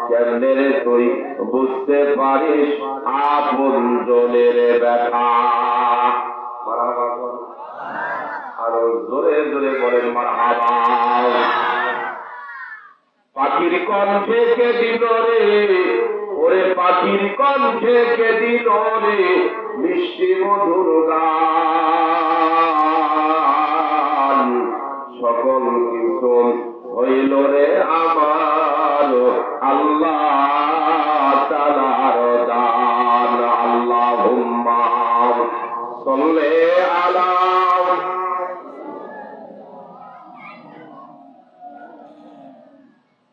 কেমনে রে তুই বুঝতে পারিস আপন জনের ব্যথা? আরো জোরে জোরে বলেন মারহাবা। পাখির কণ্ঠে কে দিল রে, ওরে পাখির কণ্ঠে কে দিল রে মিষ্টি মধুর গান। সকল কিছু হইল রে আমার আল্লাহ তাআলার দান। আল্লাহুম্মা সাল্লি আলা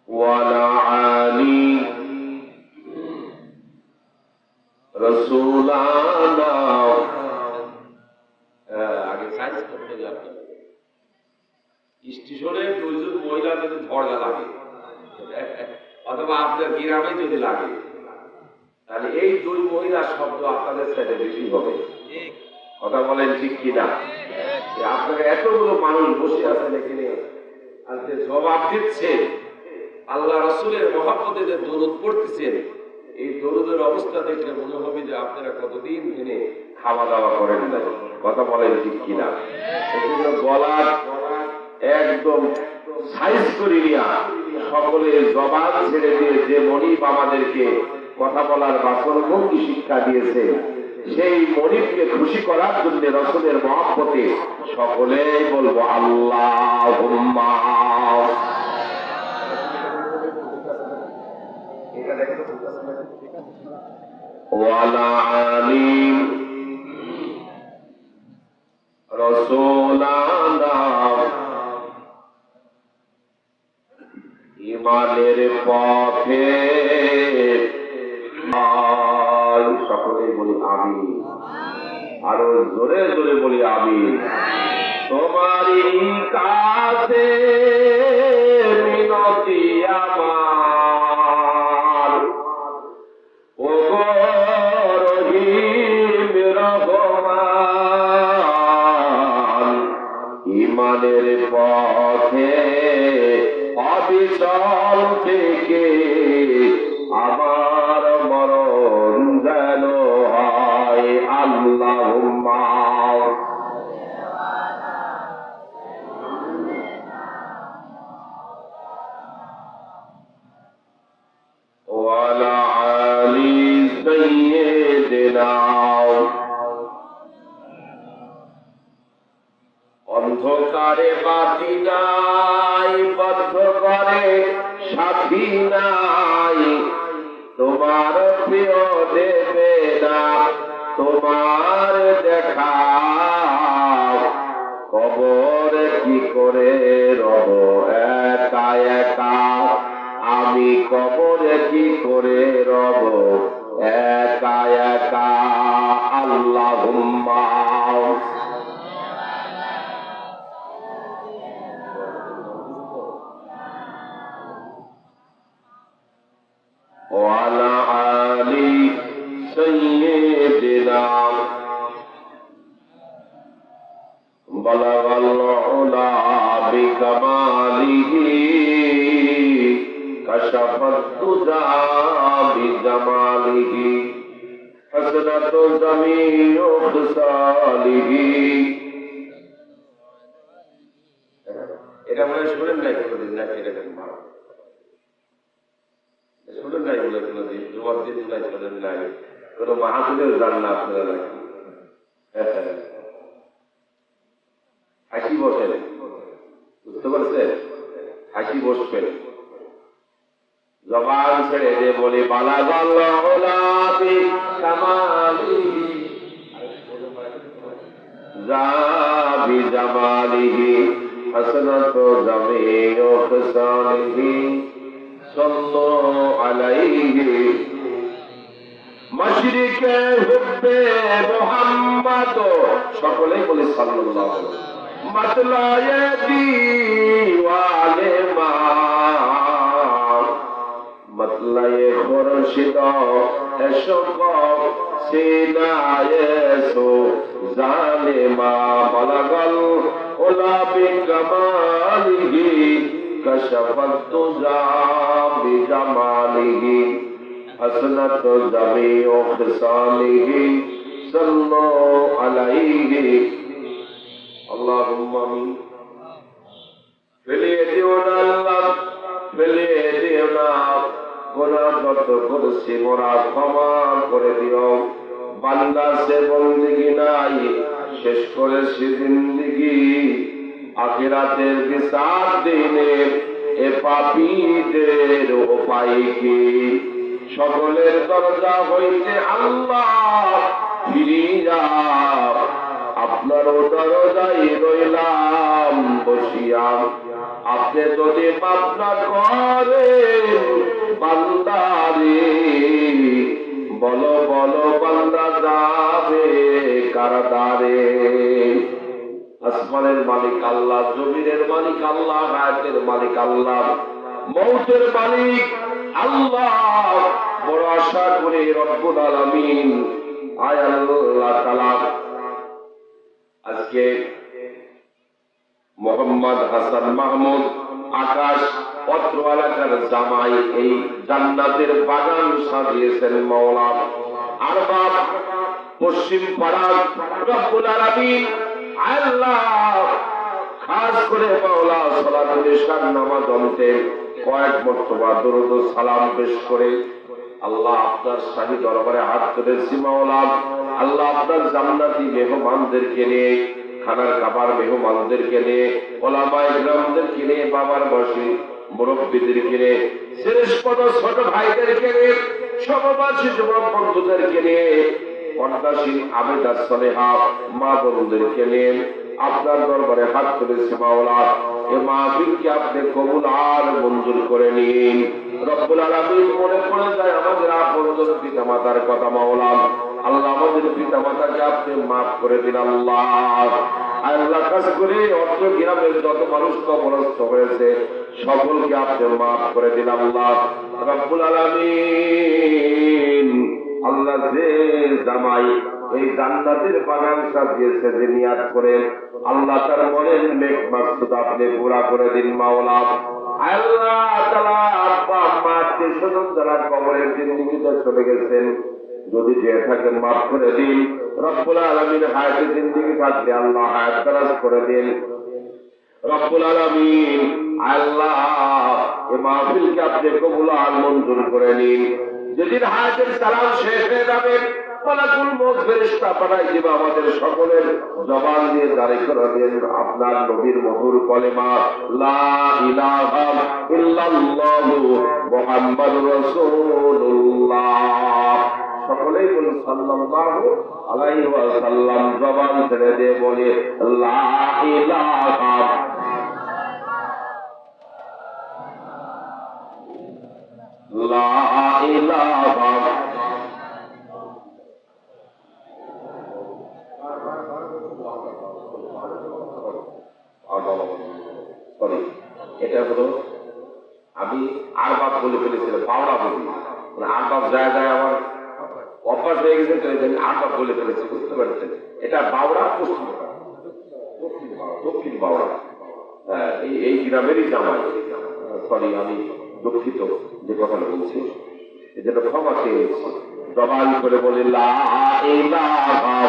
ওয়ালা আলি রাসূলানা। আগে সাইজ করতে যাবে স্টেশনে দুইজন মহিলা যদি ঝগড়া লাগে অথবা আপনার গ্রামে যদি লাগে, তাহলে এই দুই মহিলার শব্দ আপনাদের সাথে বেশি হবে। কথা বলেন ঠিক কিনা? আপনারা এতগুলো মানুষ বসে আছেন এখানে, আর যে জবাব দিচ্ছে আল্লাহ রাসূলের মহব্বতে যে দরুদ পড়তেছেন, এই দরুদের অবস্থা দেখলে মনে হবে যে আপনারা কতদিন ধরে খাওয়া দাওয়া করেন না। কথা বলেন ঠিক কিনা? সেজন্য গলার একদম সাইজ করে নিয়া সকলে জবান ছেড়ে দিয়ে যে মনিব আমাদেরকে কথা বলার বাসন ভঙ্গি শিক্ষা দিয়েছে, সেই মনিবকে খুশি করার জন্য রাসূলের মহব্বতে সকলেই বলবো আল্লাহুম্মা। ওয়ালা আলি রাসূলানা। ইমানের পথে সকলে বলি আমিন। আরো জোরে জোরে বলি আমিন। তোমারই কাছে মিনতি আমার, ও রহিম রহমান। ইমানের পথে অবিচল থেকে আমার মরণ যেন হয়। আল্লাহুম্মা ওয়ালা আলি সাইয়্যিদিনা। অন্ধকারে বাতি নাই, বদ্ধ করে সাথী নাই, তোমার প্রিয় দেবে না তোমার দেখা। কবরে কি করে রব একা একা, আমি কবরে কি করে রব একা একা। আল্লাহুম্মা ওয়ালা আলি সাইয়্যিদিনা। বালাগাল উলা বিকামালিহি, কাশাফাত তুজা বিজামালিহি, হাসনাতু জামিউ খিসালিহি। এটা মনে শুনেন নাই কোনদিন? নাকি এরকম ভালো শুনেন নাই বলে কোনদিন? জবাব দিয়ে নাই শোনেন নাই? কোন মাহফিলেও যান না আপনারা নাকি? হাসি বসেন, বুঝতে পারছেন? হাসি বসবেন, জবান ছেড়ে যে বলি বালাগাল উলা বিকামালিহি যা বিজামালিহি, হাসনাতু জামিউ খিসালিহি, সাল্লু আলাইহি। মাশরিকে হুব্বে মুহাম্মদ, সকলেই বলি সাল্লাল্লাহু আলাইহি। मतलाए दीवाले मतलाए खुर्शिद एशक सीनाए सो जालिमा बलगल उला बिकमालिही كشف الدجى بجماله حسنت جميع خصاله صلوا عليه اللهم آمين ফেলিয়ে দিও না আল্লাহ ফেলিয়ে দিও না গুনাহ যত করেছি মোরা ক্ষমা করে দিও বান্দা সে বন্দেগী নাই শেষ করেছি জিন্দেগি আখিরাতের বিচার দিনে এ পাপীদের উপায় কি সকলের দরজা হইতে আল্লাহ ফিরিয়া আপনার দরজায় রইলাম বসিয়া আপনি যদি মাফ না করেন বান্দারে বলো বলো বান্দা যাবে কারাগারে আসমানের মালিক আল্লাহ জমিনের মালিক আল্লাহ হায়াতের মালিক আল্লাহ মৌতের মালিক আল্লাহ বড় আশা করে রব্বুল আলামিন আয় আল্লাহ তাআলা আজকে মোহাম্মদ হাসান মাহমুদ আকাশ অত্র এলাকার জামাই এই জান্নাতের বাগান সাজিয়েছেন মাওলা আরবাব পশ্চিম পাড়া রব্বুল আলামিন আল্লাহ খাস করে মাওলা সালাতুল ইশার নামাজ অন্তে কয়েক মর্তবা দরুদ ও সালাম পেশ করে আল্লাহ আপনার শাহী দরবারে হাত তুলেছি মাওলা আল্লাহ আপনার জান্নাতি মেহমানদেরকে নিয়ে খানার খাবার মেহমানদেরকে নিয়ে ওলামায়ে ইকরামদেরকে নিয়ে বাবার বয়সী মুরব্বীদেরকে নিয়ে শ্রেষ্ঠ ছোট ভাইদেরকে নিয়ে সমবাসী যুবক বন্ধুদেরকে নিয়ে পর্দাশীল আবেদা সালেহা মা বোনদেরকে নিয়ে আপনার দরবারে হাত তুলেছি মাওলা এ মাহফিলকে আপনি কবুল আর মঞ্জুর করে নিন রব্বুল আলামিন মনে পড়ে যায় আমাদের আপনজন পিতা মাতার কথা মাওলা আল্লাহ আমাদের পিতা মাতাকে আপনি মাফ করে দিন আল্লাহ আল্লাহ কাজ করে অর্থ গ্রামের যত মানুষ কবরস্থ হয়েছে সকলকে আপনি মাফ করে দিন আল্লাহ রব্বুল আলামিন আল্লাহ যে জামাই এই জান্নাতের বাগান সাজিয়েছে যে নিয়াত করে আল্লাহ তার মনের নেক মাকসুদ আপনি পুরা করে দিন মাওলা আল্লাহ তাআলা আব্বা আম্মা আত্মীয়-স্বজন যারা কবরের জিন্দেগিতে চলে গেছেন যদি যে থাকে মাফ করে দিন রব্বুল আলামিন হায়াতে জিন্দেগি থাকলে আল্লাহ হায়াত দারাজ করে দিন রব্বুল আলামিন আল্লাহ এই মাহফিলকে আপনি কবুল আর মঞ্জুর করে নিন যেদিন হায়াতের সালাম শেষ হয়ে যাবে মালাকুল মউত ফেরেশতা পাঠাই দিবা আমাদের সকলের জবান দিয়ে জারি করে দেন আপনার নবীর মধুর কলেমা লা ইলাহা ইল্লাল্লাহু মুহাম্মাদুর রাসূলুল্লাহ সকলেই বলুন সাল্লাল্লাহু আলাইহি ওয়াসাল্লাম জবান ছেড়ে দিয়ে বলে লা ইলাহা লা ইলাহা এটা হলো আমি আরবাব বলে ফেলেছিলাম বাউড়া বলি মানে আরবাব যায় যায় আমার অভ্যাস হয়ে গেছে তো আরবাব বলে ফেলেছি বুঝতে পারছেন এটা বাউড়া দক্ষিণ বাউড়া এই গ্রামেরই জামাই সরি আমি দুঃখিত যে কথাটা বলছি এই জন্য ক্ষমা চেয়েছি জবান করে বলি লা ইলাহা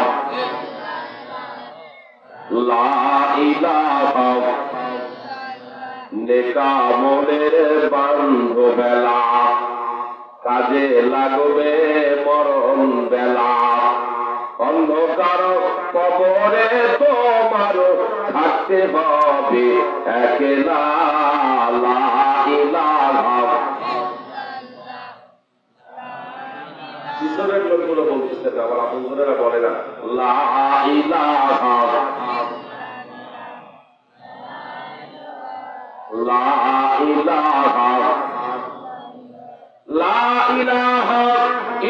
লা ইলাহা নেকা মনের বান্ধব বেলা কাজে লাগবে মরণ বেলা অন্ধকার কবরে তোমার থাকতে হবে একলা লা ইলাহা কিশোরের লোকগুলো বলতেছে আবার আপনারা বলে না লা ইলাহা লা ইলাহা লা ইলাহা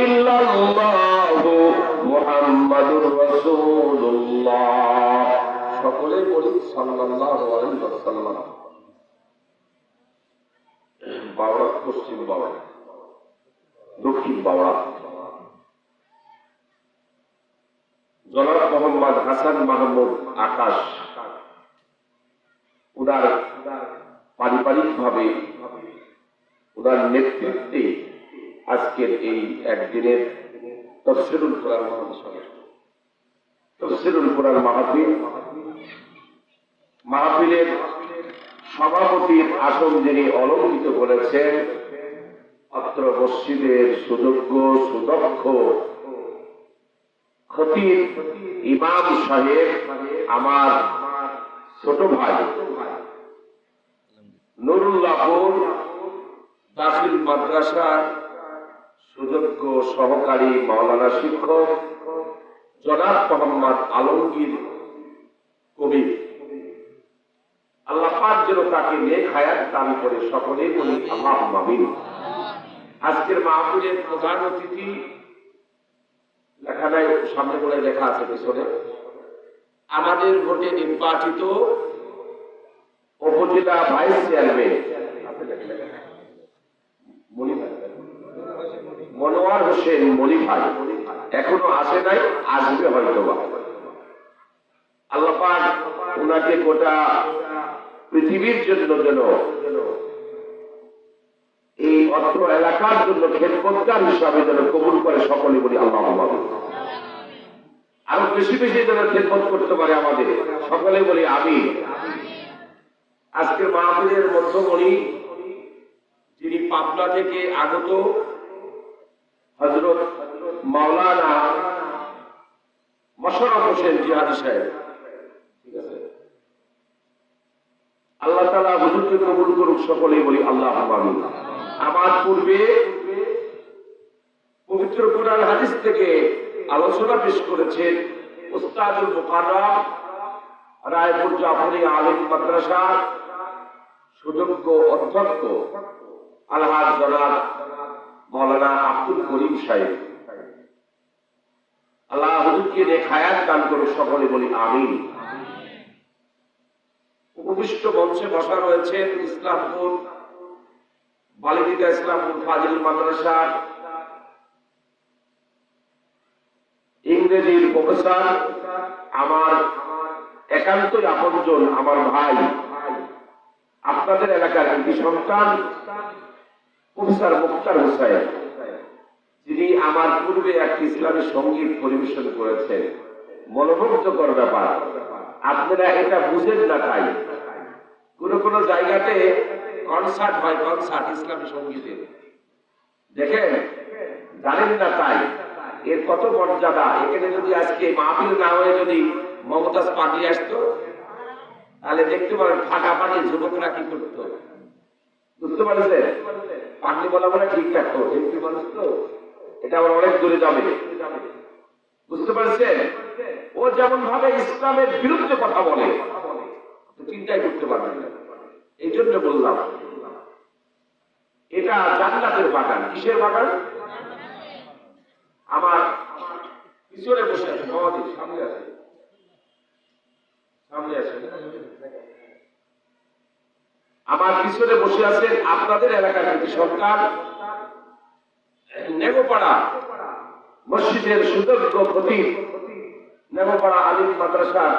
ইল্লাল্লাহু মুহাম্মাদুর রাসূলুল্লাহ সকলে বলি সাল্লাল্লাহু আলাইহি ওয়াসাল্লাম বাওড়া পশ্চিম বাওড়া দক্ষিণ বাওড়া জনাব মোহাম্মদ হাসান মাহমুদ আকাশ উনার পারিবারিকভাবে ওনার নেতৃত্বে আজকের এই একদিনের তফসিরুল কোরআন তফসিরুল কোরআন মাহফিলের সভাপতির আসন যিনি অলঙ্কৃত করেছেন অত্র মসজিদের সুযোগ্য সুদক্ষ খতিব ইমাম সাহেব আমার ছোট ভাই নুরুল্লাহপুর দাখিল মাদ্রাসার সুযোগ্য সহকারী মাওলানা শিক্ষক জনাব মোহাম্মদ আলমগীর কবির, আল্লাহ পাক যেন তাকে নেক হায়াত দান করে, সকলে বলি আল্লাহুম্মা আমিন। আজকের মাহফিলের প্রধান অতিথি লেখা নাই, সামনে বলে লেখা আছে পিছনে, আমাদের ভোটে নির্বাচিত উপজেলা ভাইস চেয়ারম্যান মনোয়ার হোসেন মনি ভাই, এখনো আসে নাই, আসবে হয়তো। আল্লাহ পাক ওনাকে গোটা পৃথিবীর জন্য যেন এই অত্র এলাকার জন্য খেদমতগার হিসাবে যেন কবুল করে, সকলে বলি আল্লাহুম্মা আমিন। আরো বেশি বেশি যেন খেদমত করতে পারে আমাদের, সকলে বলি আমিন। আজকের মাহফিলের মধ্যমণি যিনি পাবনা থেকে আগত হযরত মাওলানা মোশাররফ হোসেন জিহাদি সাহেব, ঠিক আছে, আল্লাহ তাআলা হুজুরকে কবুল করুক, সকলেই বলি আল্লাহুম্মা আমিন। আমার পূর্বে পবিত্র কোরআন হাদিস থেকে আলোচনা পেশ করেছেন উস্তাদুল মুকাররম রায়পুর জাফরি আলিম মাদ্রাসা সুযোগ্য অধ্যক্ষ আলহাজ জনাব মাওলানা আব্দুল করিম সাহেব, আল্লাহ হুজুরকে নেক হায়াত দান করুক, সকলে বলি আমিন। উপবিষ্ট মঞ্চে বসা রয়েছেন ইসলামপুর বালিকা ইসলামপুর ফাজিল মাদ্রাসার ইংরেজির প্রফেসর, আমার একান্তই আপনজন, আমার ভাই, আপনাদের এলাকার একটি সন্তান প্রফেসর মুক্তার হোসেন, যিনি আমার পূর্বে একটি ইসলামী সঙ্গীত পরিবেশন করেছেন, মনোমুগ্ধকর ব্যাপার। আপনারা এটা বুঝেন না, তাই কোন কোন জায়গাতে কনসার্ট হয়, কনসার্ট ইসলামী সঙ্গীতের, দেখেন জানেন না, তাই এর কত মর্যাদা। এখানে যদি আজকে মাহফিল না হয়ে যদি মমতাজ পাগলি আসতো, তাহলে দেখতে পারেন ফাটাফাটি যুবকরা কি করতো, বুঝতে পারছেন? পাগলি বলা বলে ঠিক থাকতো, এমপি মানুষ তো, এটা আবার অনেক দূরে যাবে, বুঝতে পারছেন? ও যেমন ভাবে ইসলামের বিরুদ্ধে কথা বলে, চিন্তাই করতে পারবেন না। এই জন্য বললাম এটা জান্নাতের বাগান। কিসের বাগান? আমার পিছনে বসে আছে, মহাদিস সামনে আছে, সামনে আছে, আমার পিছনে বসে আছেন আপনাদের এলাকার একটি সরকার নেগোপাড়া মসজিদের সুযোগ্য খতিব, নেগোপাড়া আলিম মাদ্রাসার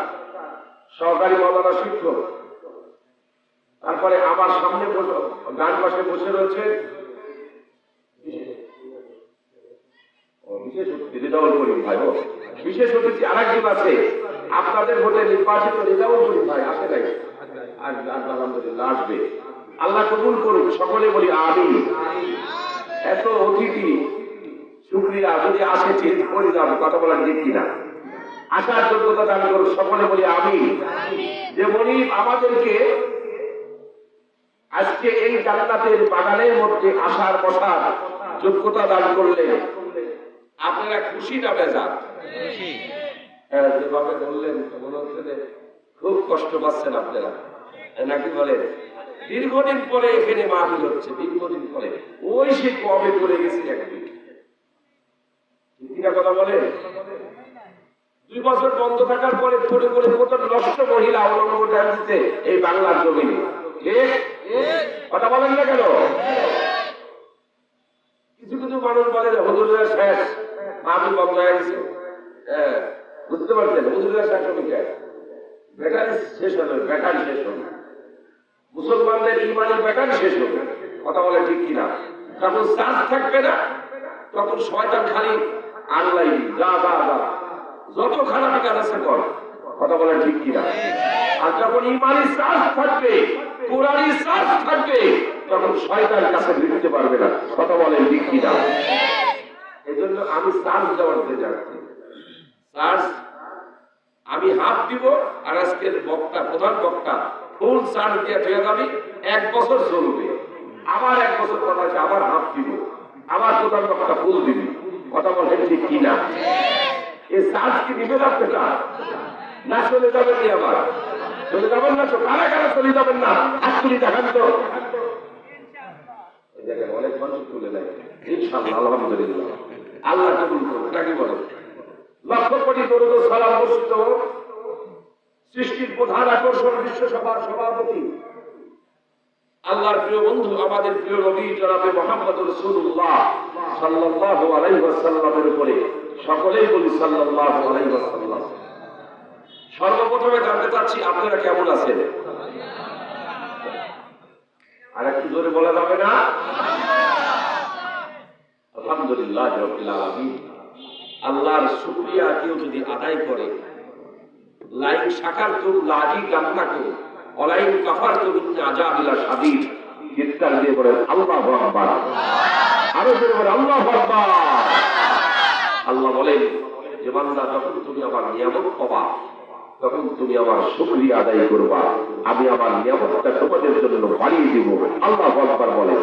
সহকারী মাওলানা শিক্ষক। তারপরে আমার সামনে ডান পাশে বসে রয়েছে বিশেষ অতিথি রেজাউল করিম ভাই, বিশেষ অতিথি আরেকজন আছে আপনাদের ভোটে নির্বাচিত রেজাউল করিম ভাই, আসে নাই, আলহামদুলিল্লাহ আসবে, আল্লাহ কবুল করুক, সকলে বলি আমিন। এত অতিথি শুকরিয়া, যদি আসে চেঞ্জ করে যাবে, কথা বলার ঠিক কিনা, আসার যোগ্যতা দান করুক, সকলে বলি আমিন। যে মনিব আমাদেরকে আজকে এই জান্নাতের বাগানের মধ্যে আসার বসার যোগ্যতা দান করলেন, আপনারা খুশি না বেজার? যেভাবে বললেন মনে হচ্ছে যে খুব কষ্ট পাচ্ছেন আপনারা, নাকি বলেন? দীর্ঘদিন পরে এখানে মাহফিল হচ্ছে, দীর্ঘদিন পরে, ওই সে কবে করে গেছি একদিন, কথা বলেন? 2 বছর বন্ধ থাকার পরে করে করে কত নষ্ট মহিলা অবলম্বন দিতে এই বাংলার জমিনে, ঠিক কথা বলেন না কেন? কিছু কিছু মানুষ বলে যে হুজুরের শেষ, মাহফিল বন্ধ হয়ে গেছে, বুঝতে পারছেন? হুজুরের শেষ হবে, ব্যাটারি শেষ হবে, ব্যাটারি শেষ হবে, মুসলমানদের ইমানি ব্যাটারি শেষ হবে। কথা বলে ঠিক কিনা? যখন চার্জ থাকবে না তখন শয়তান খালি আল্লাহ যা যা যা যত খারাপ কাজ আছে কর। কথা বলে ঠিক কিনা? আর যখন ইমানি চার্জ থাকবে, কোরআনি চার্জ থাকবে, তখন শয়তান কাছে ফিরতে পারবে না। কথা বলে ঠিক কিনা? এই জন্য আমি চার্জ দেওয়ার দিতে যাচ্ছি। চার্জ আমি হাফ দিব, আর আজকের বক্তা প্রধান বক্তা ফুল চার্জ দিয়ে হয়ে যাবে, 1 বছর চলবে। আবার 1 বছর পর আছে আবার হাফ দিব, আবার প্রধান বক্তা ফুল দিবি। কথা বলেন ঠিক কিনা? এই চার্জ কি নিবেন আপনারা? না চলে যাবেন নি? আবার চলে যাবেন না তো? কারা কারা চলে যাবেন না? হাত তুলি দেখান তো। অনেক মানুষ তুলে নেয়। ইনশাআল্লাহ, আলহামদুলিল্লাহ, আল্লাহ কবুল করুন। নাকি বলেন? লক্ষ কোটি দরুদ ও সালাম বর্ষিত হোক সৃষ্টির প্রধান আকর্ষণ বিশ্বসভার সভাপতি আল্লাহর প্রিয় বন্ধু আমাদের প্রিয় নবী জনাবে মুহাম্মদ রাসূলুল্লাহ সাল্লাল্লাহু আলাইহি ওয়াসাল্লামের উপরে সকলেই বলি সাল্লাল্লাহু আলাইহি ওয়াসাল্লাম। সর্বপ্রথমে জানতে চাচ্ছি আপনারা কেমন আছেন? আর একটু জোরে বলা যাবে না? আলহামদুলিল্লাহ রাব্বিল আলামিন। আল্লাহর শুকরিয়া কেউ যদি আদায় করে, লাইন শাকারতুম লাযিদান্নাকুম ওয়ালাইন কাফারতুম ইন্না আযাবি লাশাদীদ, চিৎকার দিয়ে বলেন আল্লাহু আকবার। আরো জোরে বলেন আল্লাহু আকবার। আল্লাহ বলেন যে বান্দা, যখন তুমি আমার নিয়ামত পাবা তখন তুমি আমার শুকরিয়া আদায় করবা, আমি আমার নিয়ামতটা তোমাদের জন্য বাড়িয়ে দিব। আল্লাহু আকবার বলেন।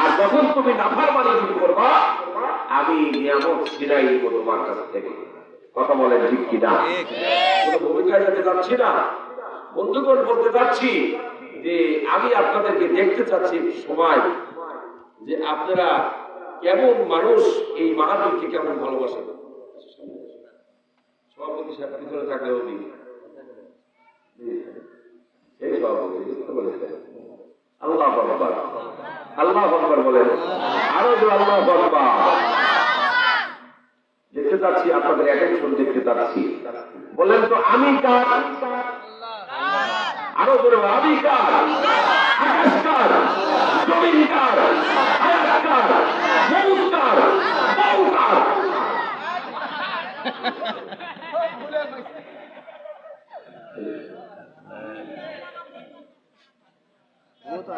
আর যখন তুমি নাফরমানি করবা, আমি নিয়ামত ছিনাই দিব তোমার কাছ থেকে। কথা বলেন ঠিক কিনা? কোনো ভূমিকায় যেতে যাচ্ছি না, বন্ধুগণ, বলতে চাচ্ছি যে আমি আপনাদেরকে দেখতে চাচ্ছি সময় যে আপনারা কেমন মানুষ, এই মাহাবীরকে কেমন ভালোবাসেন। সভাপতি সাহেব ভিতরে থাকলে হবি এই সভাপতি বুঝতে পেরেছেন? আল্লাহু আকবার, আল্লাহু আকবার বলেন। আরো জোরে আল্লাহু আকবার। দেখতে চাচ্ছি আপনাদের অ্যাটেনশন দেখতে চাচ্ছি। বলেন তো আমি কার? আরো জোরে আমি কার? আকাশ কার? জমিন কার? হায়াত কার? মউত কার? মউ কার?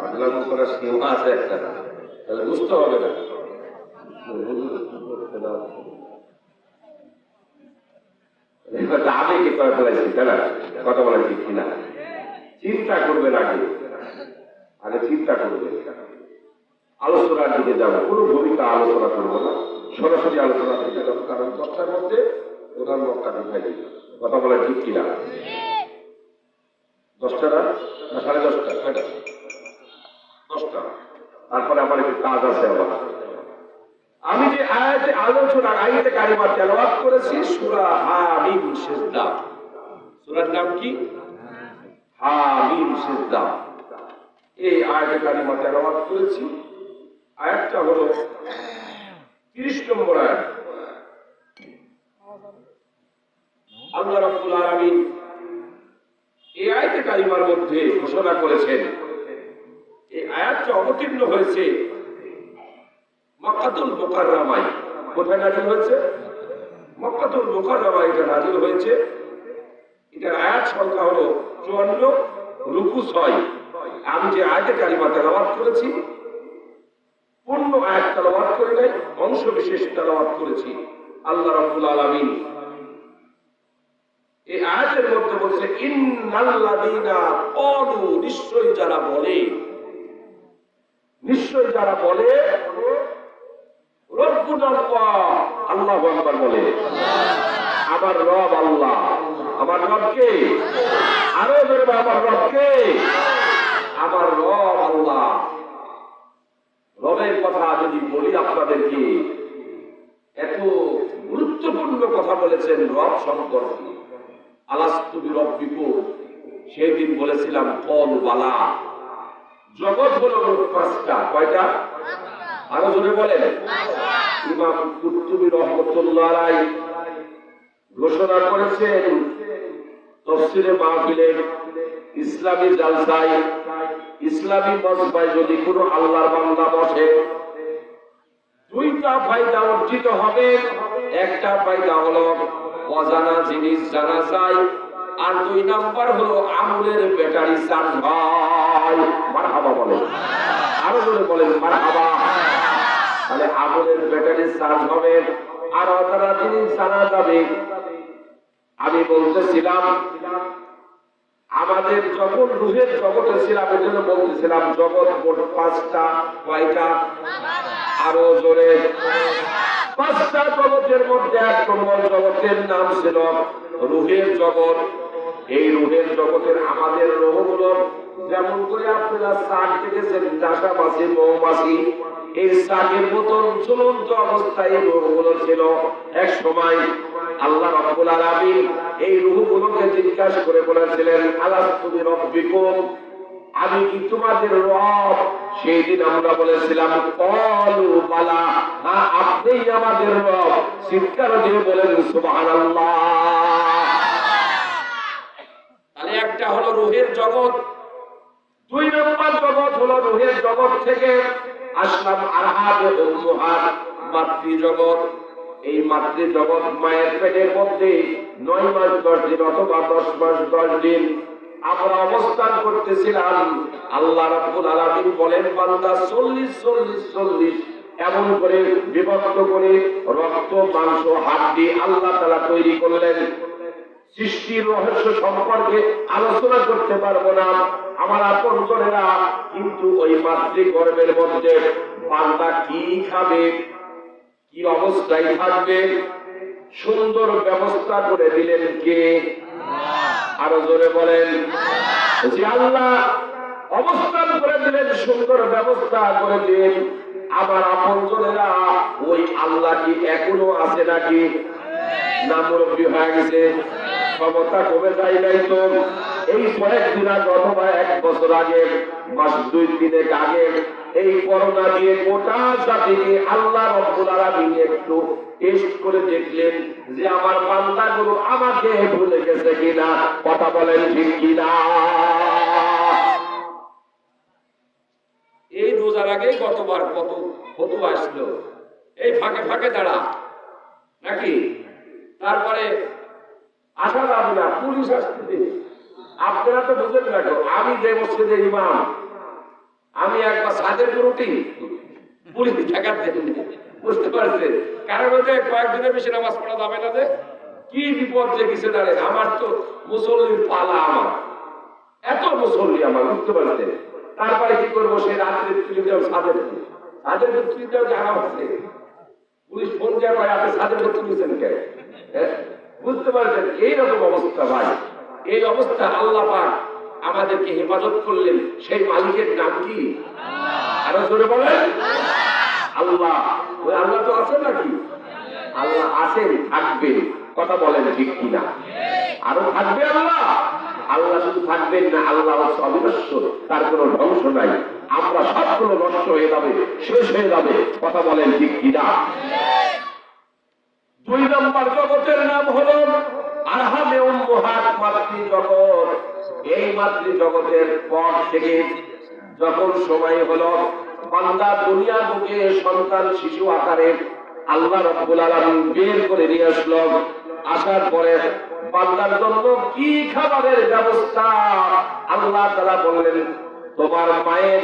পাগলামো করার সীমা আছে একটা, তাহলে বুঝতে হবে না। আবেগে করে ফেলাইছি, তাই না? কথা বলা ঠিক কিনা? চিন্তা করবেন, আগে আগে চিন্তা করবেন। আলোচনার দিকে যাবো, কোনো ভূমিকা আলোচনা করবো না, সরাসরি আলোচনা দিকে যাবো। কারণ 10টার মধ্যে প্রধান বক্তা ঢুকাই দিই। কথা বলা ঠিক কিনা? 10টা না 10:30? কয়টা? 10টা। তারপরে আমার একটু কাজ আছে। আবার আমি যে আয়াতে আলোচনা, আয়াতে কারিমা তেলাওয়াত করেছি সূরা হামিম সিজদা। সূরার নাম কি? হামিম সিজদা। এই আয়াতে কারিমা তেলাওয়াত করেছি। আয়াতটা হলো 30 নম্বর আয়াত। আল্লাহ রাব্বুল আলামিন এই আয়াতে কারিমার মধ্যে ঘোষণা করেছেন, এই আয়াতটা অবতীর্ণ হয়েছে মক্কাতুল মুকাররমায়। কোথায় নাযিল হয়েছে? মক্কাতুল মুকাররমায় এটা নাযিল হয়েছে। এটার আয়াত সংখ্যা হলো 54, রুকু 6। আমি যে আয়াতে কারিমা তেলাওয়াত করেছি, পূর্ণ আয়াত তেলাওয়াত করি নাই, অংশ বিশেষ তেলাওয়াত করেছি। আল্লাহ রাব্বুল আলামিন এই আয়াতের মধ্যে বলছে ইন্নাল্লাযীনা ক্বালু, নিশ্চয়ই যারা বলে, নিশ্চয়ই যারা বলে রব্বুনা আল্লাহ, আল্লাহু আকবার বলে, আমার রব আল্লাহ। আমার রব কে? আরো জোরে আমার রব কে? আমার রব আল্লাহ। রবের কথা যদি বলি আপনাদেরকে, এত গুরুত্বপূর্ণ কথা বলেছেন রব সম্পর্কে। আলাস্তু বিরব্বিকুম, সেদিন বলেছিলাম ক্বালু বালা। জগৎ হলো মোট 5টা। কয়টা? আরো জোরে বলেন। ইমাম কুরতুবী রাহমাতুল্লাহ আলাইহি ঘোষণা করেছেন তাফসীরে মাহফিলে, ইসলামী জালসায়, ইসলামী মজমায় যদি কোনো আল্লাহর বান্দা বসে, দুইটা ফায়দা অর্জিত হবে। একটা ফায়দা হলো অজানা জিনিস জানা যায়, আর 2 নাম্বার হলো আমলের ব্যাটারি চার্জ হয়। মারহাবা বলেন, আরো জোরে বলেন মারহাবা। তাহলে আমলের ব্যাটারি চার্জ হবে আর অজানা জিনিস জানা যাবে। আমি বলতেছিলাম আমাদের যখন রুহের জগতে ছিলাম, এর জন্য বলতেছিলাম জগৎ মোট 5টা। কয়টা? আরো জোরে। 5টা জগতের মধ্যে 1 নম্বর জগতের নাম ছিল রুহের জগৎ। এই রুহের জগতের আমাদের রোহগুলো যেমন করে আপনারা শাক দেখেছেন, ডাটা মাছি, মৌমাছি, এই শাকের মতন চলন্ত অবস্থায় রোহগুলো ছিল। এক সময় আল্লাহ রাব্বুল আলামিন এই রূহগুলোকে জিজ্ঞাসা করে বলেছিলেন, আলাস্তু বিরাব্বিকুম, আমি কি তোমাদের রব? সেই দিন আমরা বলেছিলাম ক্বালু বালা, হ্যাঁ আপনিই আমাদের রব। চিৎকার দিয়ে বলেন সুবহানাল্লাহ। তাহলে একটা হলো রূহের জগৎ। 2 নম্বর জগৎ হলো রূহের জগৎ থেকে আসলাম আরহামে উম্মাহাত, মাতৃজগৎ। এই মাতৃজগৎ মায়ের পেটের মধ্যে 9 মাস 10 দিন অথবা 10 মাস 10 দিন আমরা অবস্থান করতেছিলাম। আল্লাহ রাব্বুল আলামিন বলেন, বান্দা 40 এমন করে বিভক্ত করে রক্ত, মাংস, হাড্ডি আল্লাহ তাআলা তৈরি করলেন। সৃষ্টির রহস্য সম্পর্কে আলোচনা করতে পারবো না আমার আপনজনেরা, কিন্তু ওই মাতৃগর্ভের মধ্যে বান্দা কি খাবে, কি অবস্থায় থাকবে, সুন্দর ব্যবস্থা করে দিলেন কে? আরো জোরে বলেন যে আল্লাহ অবস্থান করে দিলেন, সুন্দর ব্যবস্থা করে দিলেন। আমার আপনজনেরা, ওই আল্লাহ কি এখনো আছে নাকি? না মুরব্বী হয়ে গেছে, ক্ষমতা কমে যায় নাই তো? এই কয়েকদিন আগে অথবা 1 বছর আগে, মাস 2-3 আগে এই করোনা দিয়ে গোটা জাতিকে আল্লাহ রাব্বুল আলামিন একটু টেস্ট করে দেখলেন যে আমার বান্দাগুলো আমাকে ভুলে গেছে কিনা। কথা বলেন ঠিক কিনা? এই রোজার আগে কতবার কত ফতোয়া আসলো, এই ফাঁকে ফাঁকে দাঁড়া নাকি? তারপরে আসা যাবে না, পুলিশ আসতেছে। আপনারা তো বুঝেন না, আমি যে মসজিদের ইমাম, আমি একবার ছাদের উঠি, পুলিশ ঠেকার দেন, বুঝতে পারছেন? কারণ হচ্ছে কয়েকদিনের বেশি নামাজ পড়া যাবে না, যে কি বিপদ যে কিসে দাঁড়ায়। আমার তো মুসল্লির পালা, আমার এত মুসল্লি আমার, বুঝতে পারছেন? তারপরে কি করবো, সেই রাত্রে তুলে দেওয়া ছাদের তুলে দেওয়া জানা হচ্ছে। পুলিশ ফোন দেওয়া পায়, আপনি ছাদের তুলেছেন কে? বুঝতে পারছেন? এইরকম অবস্থা ভাই। এই অবস্থা আল্লাহ পাক আমাদেরকে হেফাজত করলেন। সেই মালিকের নাম কি? আরো জোরে বলেন আল্লাহ। ওই আল্লাহ তো আছে নাকি? আল্লাহ আছেন, থাকবেন। কথা বলেন ঠিক কিনা? আরো থাকবে আল্লাহ। আল্লাহ শুধু থাকবেন না, আল্লাহ অবিনশ্বর, তার কোনো ধ্বংস নাই। আমরা সবগুলো নষ্ট হয়ে যাবে, শেষ হয়ে যাবে। কথা বলেন ঠিক কিনা? 2 নম্বর জগতের নাম হলো আরহামে উম্মাহাত, মাতৃজগৎ। এই মাতৃজগতের পর থেকে যখন সময় হলো বান্দা দুনিয়া বুকে সন্তান শিশু আকারে আল্লাহ রাব্বুল আলামিন বের করে নিয়ে আসলো। আসার পরে বান্দার জন্য কি খাবারের ব্যবস্থা? আল্লাহ তাআলা বললেন, তোমার মায়ের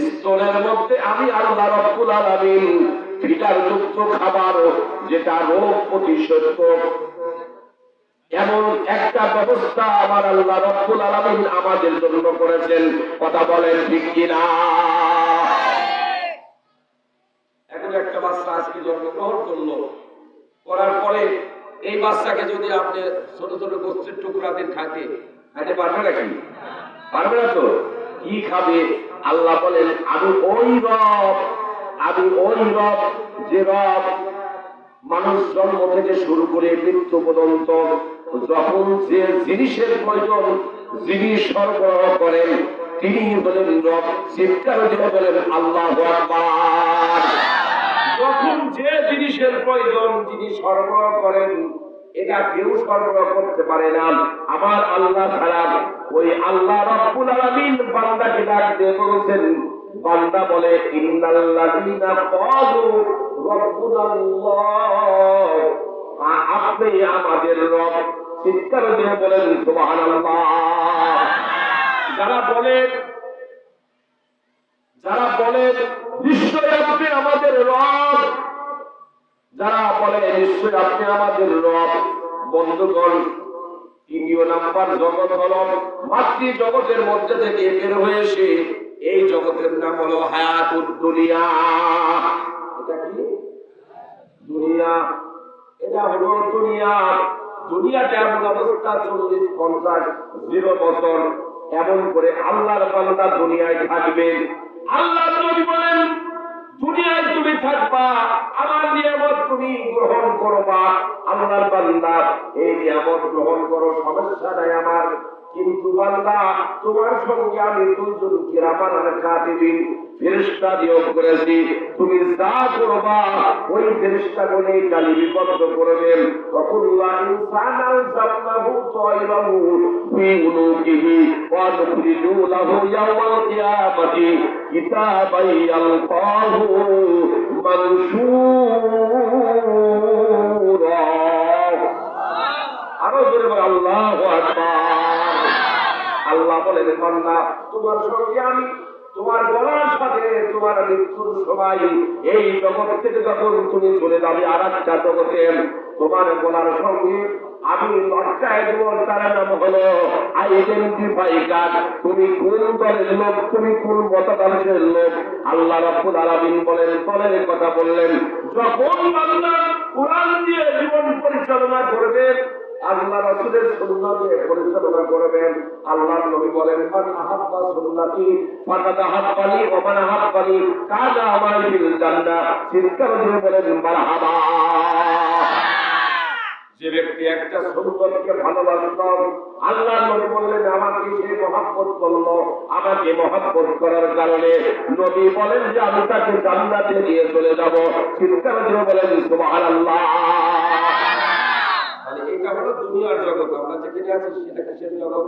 স্তনের মধ্যে আমি আল্লাহ রাব্বুল আলামিন ফিটার যুক্ত খাবার, যেটা রোগ প্রতিরোধক, এমন একটা ব্যবস্থা আমার আল্লাহ রাব্বুল আলামিন আমাদের জন্য করেছেন। কথা বলেন ঠিক কিনা? এখন একটা বাচ্চা আজকে জন্মগ্রহণ করলো, করার পরে এই বাচ্চাকে যদি আপনি ছোট ছোট গোস্তের টুকরা দিন খাইতে পারবে নাকি? পারবে না তো। কি খাবে? আল্লাহ বলেন, আমি ওই রব, যে রব মানুষ জন্ম থেকে শুরু করে মৃত্যু পর্যন্ত যখন যে জিনিসের প্রয়োজন জিনিস সরবরাহ করেন, তিনি হলেন রব। চিৎকার দিয়ে বলেন আল্লাহু আকবার। যখন যে জিনিসের প্রয়োজন যিনি সরবরাহ করেন, এটা কেউ সরবরাহ করতে পারে না আমার আল্লাহ ছাড়া। ওই আল্লাহ রাব্বুল আলামিন বান্দাকে ডাক দিয়ে বলেছেন, বান্দা বলে ইন্নাল্লাযীনা ক্বালু রাব্বুনাল্লাহ, আপনি আমাদের রব। চিৎকার দিয়ে বলেন সুবহানাল্লাহ। যারা বলে নিশ্চয় আপনি আমাদের রব, যারা বলে নিশ্চয় আপনি আমাদের রব, বন্ধুগণ, তৃতীয় নাম্বার জগৎ হল মাতৃ জগতের মধ্যে থেকে বের হয়েছে। এই জগতের নাম হলো হায়াতুদ দুনিয়া। এটা কি দুনিয়া? এটা হলো দুনিয়া। দুনিয়াটা এমন অবস্থা 40-50-0 বছর এমন করে আল্লাহর বান্দা দুনিয়ায় থাকবেন। আল্লাহ নবী বলেন, দুনিয়ায় তুমি থাকবা, আমার নিয়ামত তুমি গ্রহণ করবা। আল্লাহর বান্দা এই নিয়ামত গ্রহণ করো, সমস্যা নাই আমার, কিন্তু বান্দা তোমার সঙ্গে আমি দুইজন কিরামান কাতিবিন ফেরেশতা নিয়োগ করেছি। তুমি যা করবা ওই ফেরেশতাগুলো তালিবিবদ্ধ করবেন। ওয়াকুল্লা ইনসানাল জান্নাহু তায়রাহু ফি উনুকিহি ওয়া নুখরিজু লাহু ইয়াওমাল কিয়ামাতি কিতাবান ইয়ালকাহু মানশুরা। আরো জোরে বলো আল্লাহু আকবার। আল্লাহ বলেন, বান্দা তোমার সঙ্গে আমি তোমার গলার সাথে তোমার মৃত্যুর সময় এই জগৎ থেকে যখন তুমি চলে যাবে আর একটা জগতে, তোমার গলার সঙ্গে আমি লটকায় দেব। তার নাম হলো আইডেন্টিফাই কার্ড। তুমি কোন দলের লোক, তুমি কোন মতাদর্শের লোক। আল্লাহ রাব্বুল আলামিন বলেন, দলের কথা বললেন, যখন বান্দা কোরআন দিয়ে জীবন পরিচালনা করবে, আল্লাহ রাসূলের সুন্নাহ দিয়ে পরিচালনা করবেন। আল্লাহর নবী বলেন, মান আহাব্বা সুন্নতি ফাকাদ আহাব্বানি ওয়া মান আহাব্বানি কানা মাই ফিল জান্নাহ। চিৎকার দিয়ে বলেন মারহাবা। যে ব্যক্তি একটা সুন্নতকে ভালোবাসলো, আল্লাহর নবী বললেন আমাকে সে মহব্বত করলো। আমাকে মহব্বত করার কারণে নবী বলেন যে আমি তাকে জান্নাতে নিয়ে চলে যাব। চিৎকার দিয়ে বলেন সুবহানাল্লাহ। এটা হলো দুনিয়ার জগৎ। আমরা যেখানে আছি সেটা কিসের জগৎ?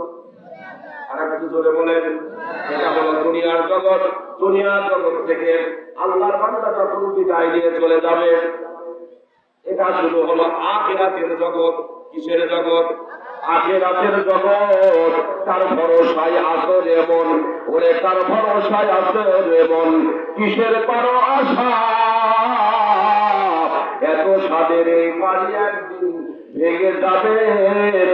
আর একটু জোরে বলেন। এটা হলো দুনিয়ার জগৎ। দুনিয়ার জগৎ থেকে আল্লাহর বান্দা যখন বিদায় নিয়ে চলে যাবে, এটা শুরু হলো আখিরাতের জগৎ। কিসের জগৎ? আখিরাতের জগৎ। তার ভরসায় আসর এমন, ওরে তার ভরসায় আসর এমন, কিসের পারো আশা? এত সাদের এই বাড়ি একদিন ভেঙে যাবে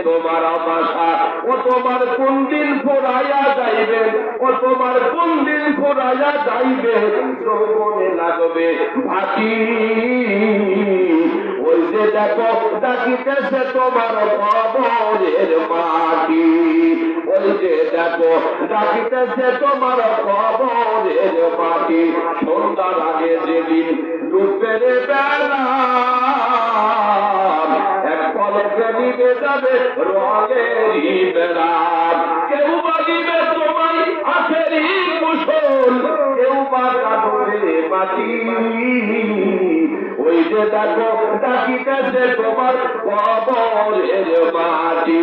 তোমার আশা। ও তোমার কোন দিন ফুরাইয়া যাইবে, ও তোমার কোন দিন ফুরাইয়া যাইবে, যৌবনে লাগবে ভাটি। ওই যে দেখো ডাকিতেছে তোমার কবরের মাটি, ওই যে দেখো ডাকিতেছে তোমার কবরের মাটি। সন্ধ্যার আগে যেদিন ডুবের বেলা, এক পলকে নিবে যাবে রঙেরই বেলা। কেউ বাগিবে তোমায় আখেরি কুশল, কেউ বা কাঁদবে মাটি। ওই যে দেখো ডাকিতেছে তোমার কবরের মাটি।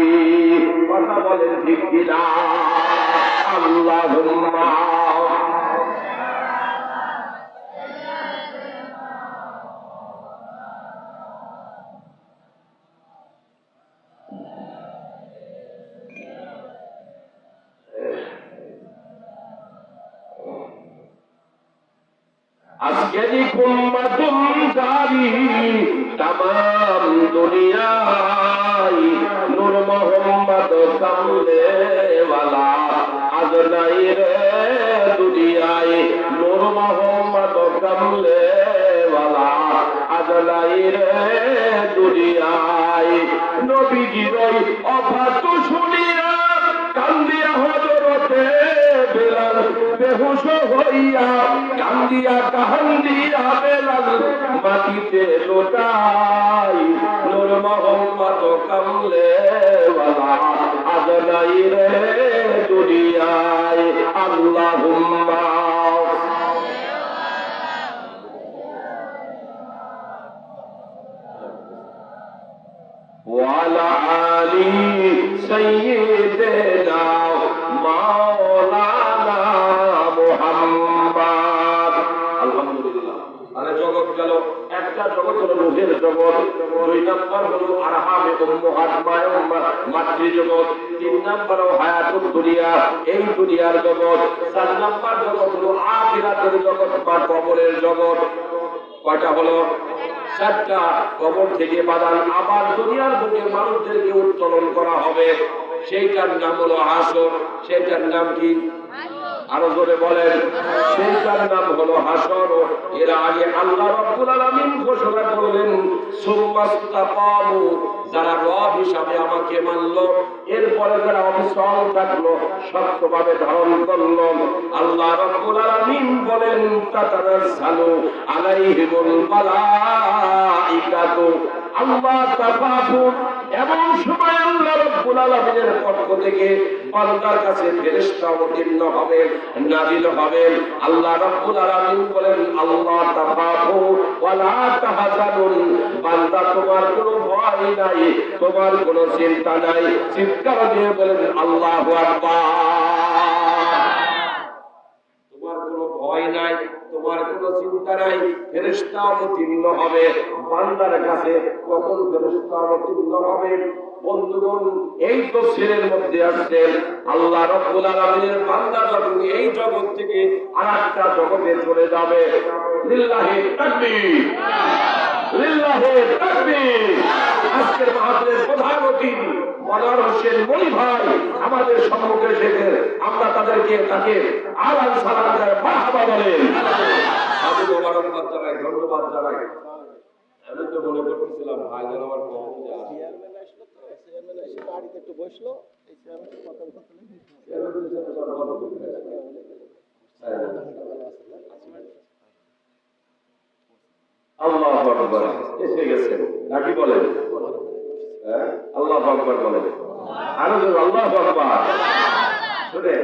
কথা বলেন ঠিক কিনা? আল্লাহুম্মা। আজকেরই উম্মাতুন জারি তামাম দুনিয়ায়, নূর মোহাম্মদ কামলে ওয়ালা আজ নাই রে দুনিয়ায়। নূর মোহাম্মদ কামলে ওয়ালা আজ নাই রে দুনিয়ায়। নবীজির অফাত শুনিয়া কান্দিয়া হযরতে বেলাল বেহুশ হইয়া, কান্দিয়া কান্দিয়া বেলাল মাটিতে লোটাই। নূর মোহাম্মদ কামলে ওয়ালা আজ নাই রে দুনিয়ায়। আল্লাহুম্মা। একটা জগৎ হলো রূহের জগৎ, 2 নাম্বার হলো আরহামে উম্মাহাত মাতৃ জগৎ, 3 নাম্বার হায়াতুদ দুনিয়া এই দুনিয়ার জগৎ, 4 নাম্বার জগৎ হলো আখিরাতের জগৎ বা কবরের জগৎ। কয়টা হলো? 4টা। কবর থেকে বাদান আবার দুনিয়ার বুকে মানুষদেরকে উত্তোলন করা হবে, সেইটার নাম হলো হাসর। সেইটার নাম কি? আরো জোরে বলেন। সেইটার নাম হলো হাসর। এর আগে আল্লাহ রাব্বুল আলামিন ঘোষণা করলেন সুম্মাস্তাকামু, যারা রব হিসাবে আমাকে মানলো, এরপরে যারা অবিচল থাকলো, সত্যভাবে ধারণ করলো, আল্লাহ রাব্বুল আলামিন বলেন তাতানাজ্জালু আলাইহিমুল মালাইকাতু আল্লাহ তাখাফু। এমন সময় আল্লাহ রাব্বুল আলামিনের পক্ষ থেকে বান্দার কাছে ফেরেশতা অবতীর্ণ হবে, নাযিল হবে। আল্লাহ রাব্বুল আলামিন বলেন আল্লাহ তাখাফু ওয়া লা তাহজানুন, বান্দা তোমার কোনো ভয় নাই, তোমার কোনো চিন্তা নাই। চিৎকার দিয়ে বলেন আল্লাহু আকবার। তোমার কোনো ভয় নাই, তোমার কোনো চিন্তা নাই। ফেরেশতা অবতীর্ণ হবে বান্দার কাছে। কখন ফেরেশতা অবতীর্ণ হবে? বন্ধুগণ, এই তাফসীরের মধ্যে আছে আল্লাহ রাব্বুল আলামিনের বান্দা যখন এই জগৎ থেকে আরেকটা জগতে চলে যাবে, লিল্লাহি তাকবীর, লিল্লাহি তাকবীর। আজকের মাহফিলের প্রধান অতিথি মনোয়ার হোসেন মনি ভাই আমাদের সম্মুখে এসেছেন। আমরা তাকে আলান সালাম করে মারহাবা বলেন। আমি মোবারকবাদ জানাই, ধন্যবাদ জানাই। আমি তো মনে করতেছিলাম ভাই যেন আমার কখন যায়। চেয়ারম্যান আসলো তো, চেয়ারম্যান এসে গাড়িতে একটু বসলো, এই চেয়ারম্যানের কথা বলতে আল্লাহু আকবার এসে গেছেন নাকি বলেন? হ্যাঁ, আল্লাহু আকবার বলেন। আরো আল্লাহু আকবার। শুনে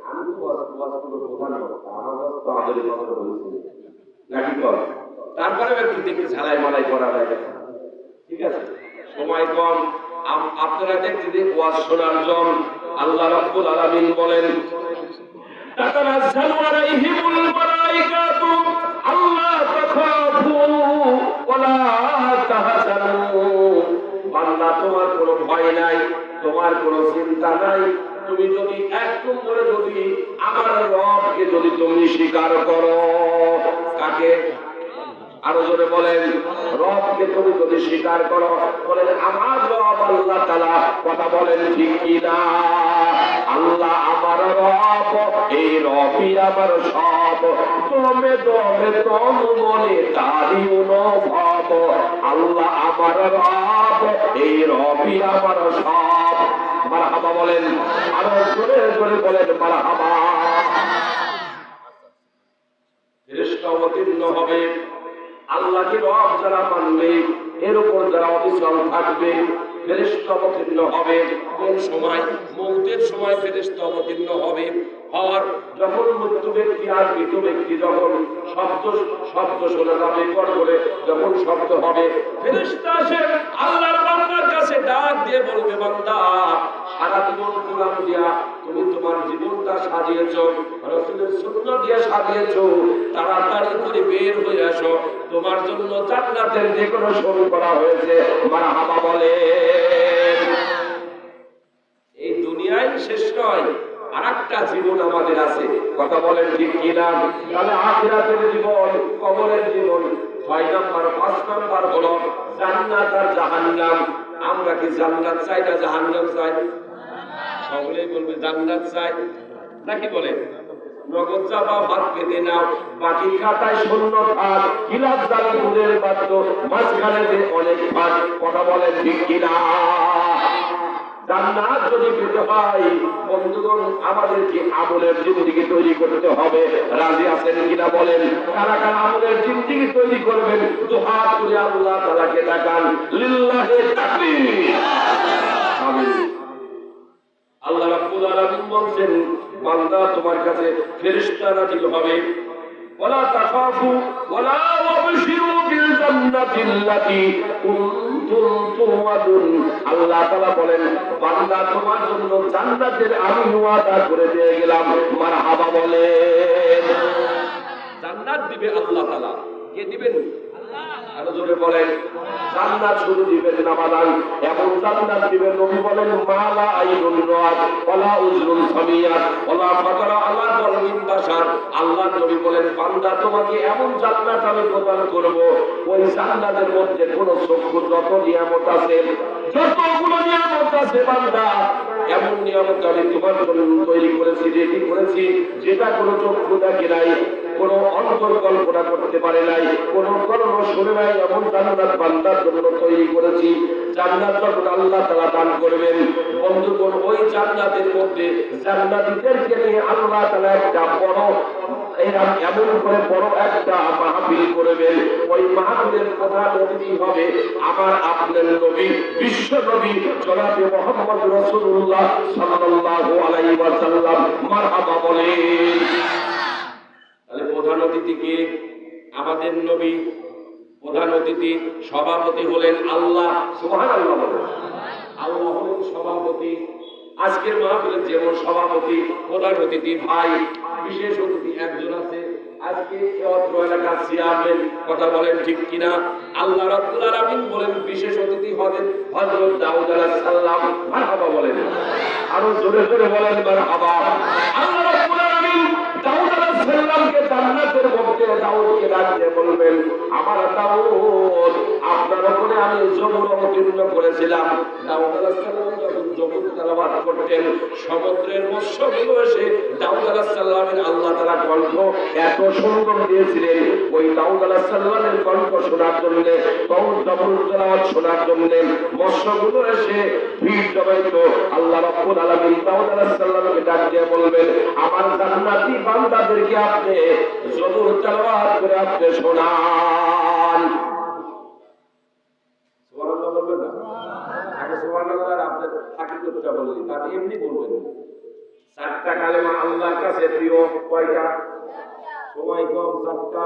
আমি তো প্রধান আমার কথা বলছি নাকি বল, তারপরে একটু দেখি ঝালাই মালাই করা যায়। ঠিক আছে, সময় কম, আপনারা দেখতে দেখ ওয়াজ শোনার জন্য। আল্লাহ রাব্বুল আলামিন বলেন তাতানাজ্জালু আলাইহিমুল মালাইকাতু আল্লাহ তাখাফু ওয়া লা তাহজানু, বান্দা তোমার কোনো ভয় নাই, তোমার কোনো চিন্তা নাই। তুমি যদি এক নম্বরে যদি আমার রবকে যদি তুমি স্বীকার করো, কাকে? আরো জোরে বলেন, রবকে তুমি যদি স্বীকার করো, বলেন আমার রব আল্লাহ তাআলা। কথা বলেন ঠিক কিনা? আল্লাহ আমার রব, এই রবই আমার সব। দমে দমে তম মনে তারি অনুভব। আল্লাহ আমার রব, এই রবই আমার সব। মারহাবা বলেন, আরো জোরে জোরে বলেন মারহাবা। ফেরেশতা অবতীর্ণ হবে। আল্লাহকে রব যারা মানবে, এর উপর যারা অবিচল থাকবে, ফেরেশতা অবতীর্ণ হবে। কোন সময়? মৌতের সময় ফেরেশতা অবতীর্ণ হবে। আর যখন মৃত্যু ব্যক্তি আর মৃত ব্যক্তি যখন শব্দ শোনা যাবে, করে যখন শব্দ হবে, ফেরেশতা এসে আল্লাহর বান্দার কাছে ডাক দিয়ে বলবে বান্দা সারা জীবন কোরআন দিয়া তুমি তোমার জীবনটা সাজিয়েছো, রাসূলের সুন্নাহ দিয়ে সাজিয়েছো, তাড়াতাড়ি করে বের হয়ে আসো, তোমার জন্য জান্নাতের ডেকোরেশন করা হয়েছে। মারহাবা বলেন। এই দুনিয়ায় শেষ নয়, আরেকটা জীবন আমাদের আছে। কথা বলেন ঠিক কিনা? তাহলে আখিরাতের জীবন, কবরের জীবন। 6 নাম্বার 5 নাম্বার হলো জান্নাত আর জাহান্নাম। আমরা কি জান্নাত চাই না জাহান্নাম চাই? সকলেই বলবে জান্নাত চাই নাকি বলেন? নগদ চাপা ভাত পেতে নাও, বাকি খাতায় শূন্য থাক, গিলাস জালি দূরের বাদ্য, মাঝখানে অনেক ভাত। কথা বলেন ঠিক কিনা? জান্নাত যদি পেতে হয় বন্ধুগণ, আমাদেরকে আমলের জিন্দেগি তৈরি করতে হবে। রাজি আছেন কিনা বলেন? কারা কারা আমলের জিন্দেগি তৈরি করবেন? দুহাত তুলে আল্লাহ তাআলাকে ডাকান, লিল্লাহি তাকবীর। আমিন। আল্লাহ রাব্বুল আলামিন বলেন বান্দা তোমার কাছে ফেরেশতা নাযিল হবে। ওয়ালা তাখাফু ওয়ালা ওয়াবশিরু বিল জান্নাতিল্লাতী কুনতুম তুআদুন। আল্লাহ তাআলা বলেন বান্দা তোমার জন্য জান্নাতের আমি ওয়াদা করে দিয়ে গেলাম। মারহাবা বলেন। জান্নাত দিবে আল্লাহ তাআলা। কে দিবেন? আরো জোরে বলেন। জান্নাত শুধু দিবেন না বাদান, এমন জান্নাত দিবেন নবী বলেন মালা আইনুন রাত ওয়ালা উযরুন সামিয়াত ওয়ালা ফাতারা আলা কলবিন বাশার। আল্লাহর নবী বলেন বান্দা তোমাকে এমন জান্নাত আমি প্রদান করব, ওই জান্নাতের মধ্যে কোন চক্ষু যত নিয়ামত আছে, যতগুলো নিয়ামত আছে বান্দা, এমন নিয়ামত আমি তোমার জন্য তৈরি করেছি, রেডি করেছি, যেটা কোনো চক্ষু দেখে নাই, কোনো অন্তর কল্পনা করতে পারে নাই, কোনো কর্ম শুনে নাই, এমন জান্নাত বান্দার জন্য তৈরি করেছি। জান্নাত যখন আল্লাহ তাআলা দান করবেন বন্ধুগণ, ওই জান্নাতের মধ্যে জান্নাতীদেরকে নিয়ে আল্লাহ তাআলা একটা বড় এমন করে বড় একটা মাহফিল করবেন। ওই মাহফিলের প্রধান অতিথি হবে আমার আপনার নবী, বিশ্ব নবী জনাবে মুহাম্মদ রাসূলুল্লাহ সাল্লাল্লাহু আলাইহি ওয়াসাল্লাম। মারহাবা বলেন। তাহলে প্রধান অতিথি কে? আমাদের নবী। প্রধান অতিথি সভাপতি হলেন আল্লাহ। সুবহানাল্লাহ বলেন। আল্লাহ হলেন সভাপতি। আজকের মাহফিলের যেমন সভাপতি, প্রধান অতিথি ভাই, বিশেষ অতিথি একজন আছে। আজকে অত্র এলাকার চেয়ারম্যান, কথা বলেন ঠিক কিনা? আল্লাহ রাব্বুল আলামিন বলেন বিশেষ অতিথি হবেন হযরত দাউদ আলাইহিস সালাম। মারহাবা বলেন। আরো জোরে জোরে বলেন মারহাবা। আল্লাহ রাব্বুল আলামিন দাউদ আলাইহিস সালামকে জান্নাতের মধ্যে দাউদকে ডাকতে বলবেন আমার দাউদ, আপনার উপরে আমি জবর অবতীর্ণ করেছিলাম। দাউদ আলাইহিস সালাম যখন জবর তেলাওয়াত করতেন, সমুদ্রের মৎস্যগুলো এসে দাউদ আলাইহিস সালামের আল্লাহ তাআলা কণ্ঠ এত সুন্দর দিয়েছিলেন, ওই দাউদ আলাইহিস সালামের কণ্ঠ শোনার জন্য, জবর তেলাওয়াত শোনার জন্য মৎস্যগুলো এসে ভিড় জমাইতো। আল্লাহ রাব্বুল আলামিন দাউদ আলাইহিস সালামকে ডাক দিয়ে বলবেন আমার জান্নাতি বান্দাদেরকে আপনি জবর তেলাওয়াত করে আপনি শোনান। সুবহানাল্লাহ বলবেন না? আগে সুবহানাল্লাহ আর আপনি হাকিকতটা বললেন, তার এমনি বলবেন। চারটা কালেমা আল্লাহর কাছে প্রিয়। কয়টা? সময় কম, চারটা।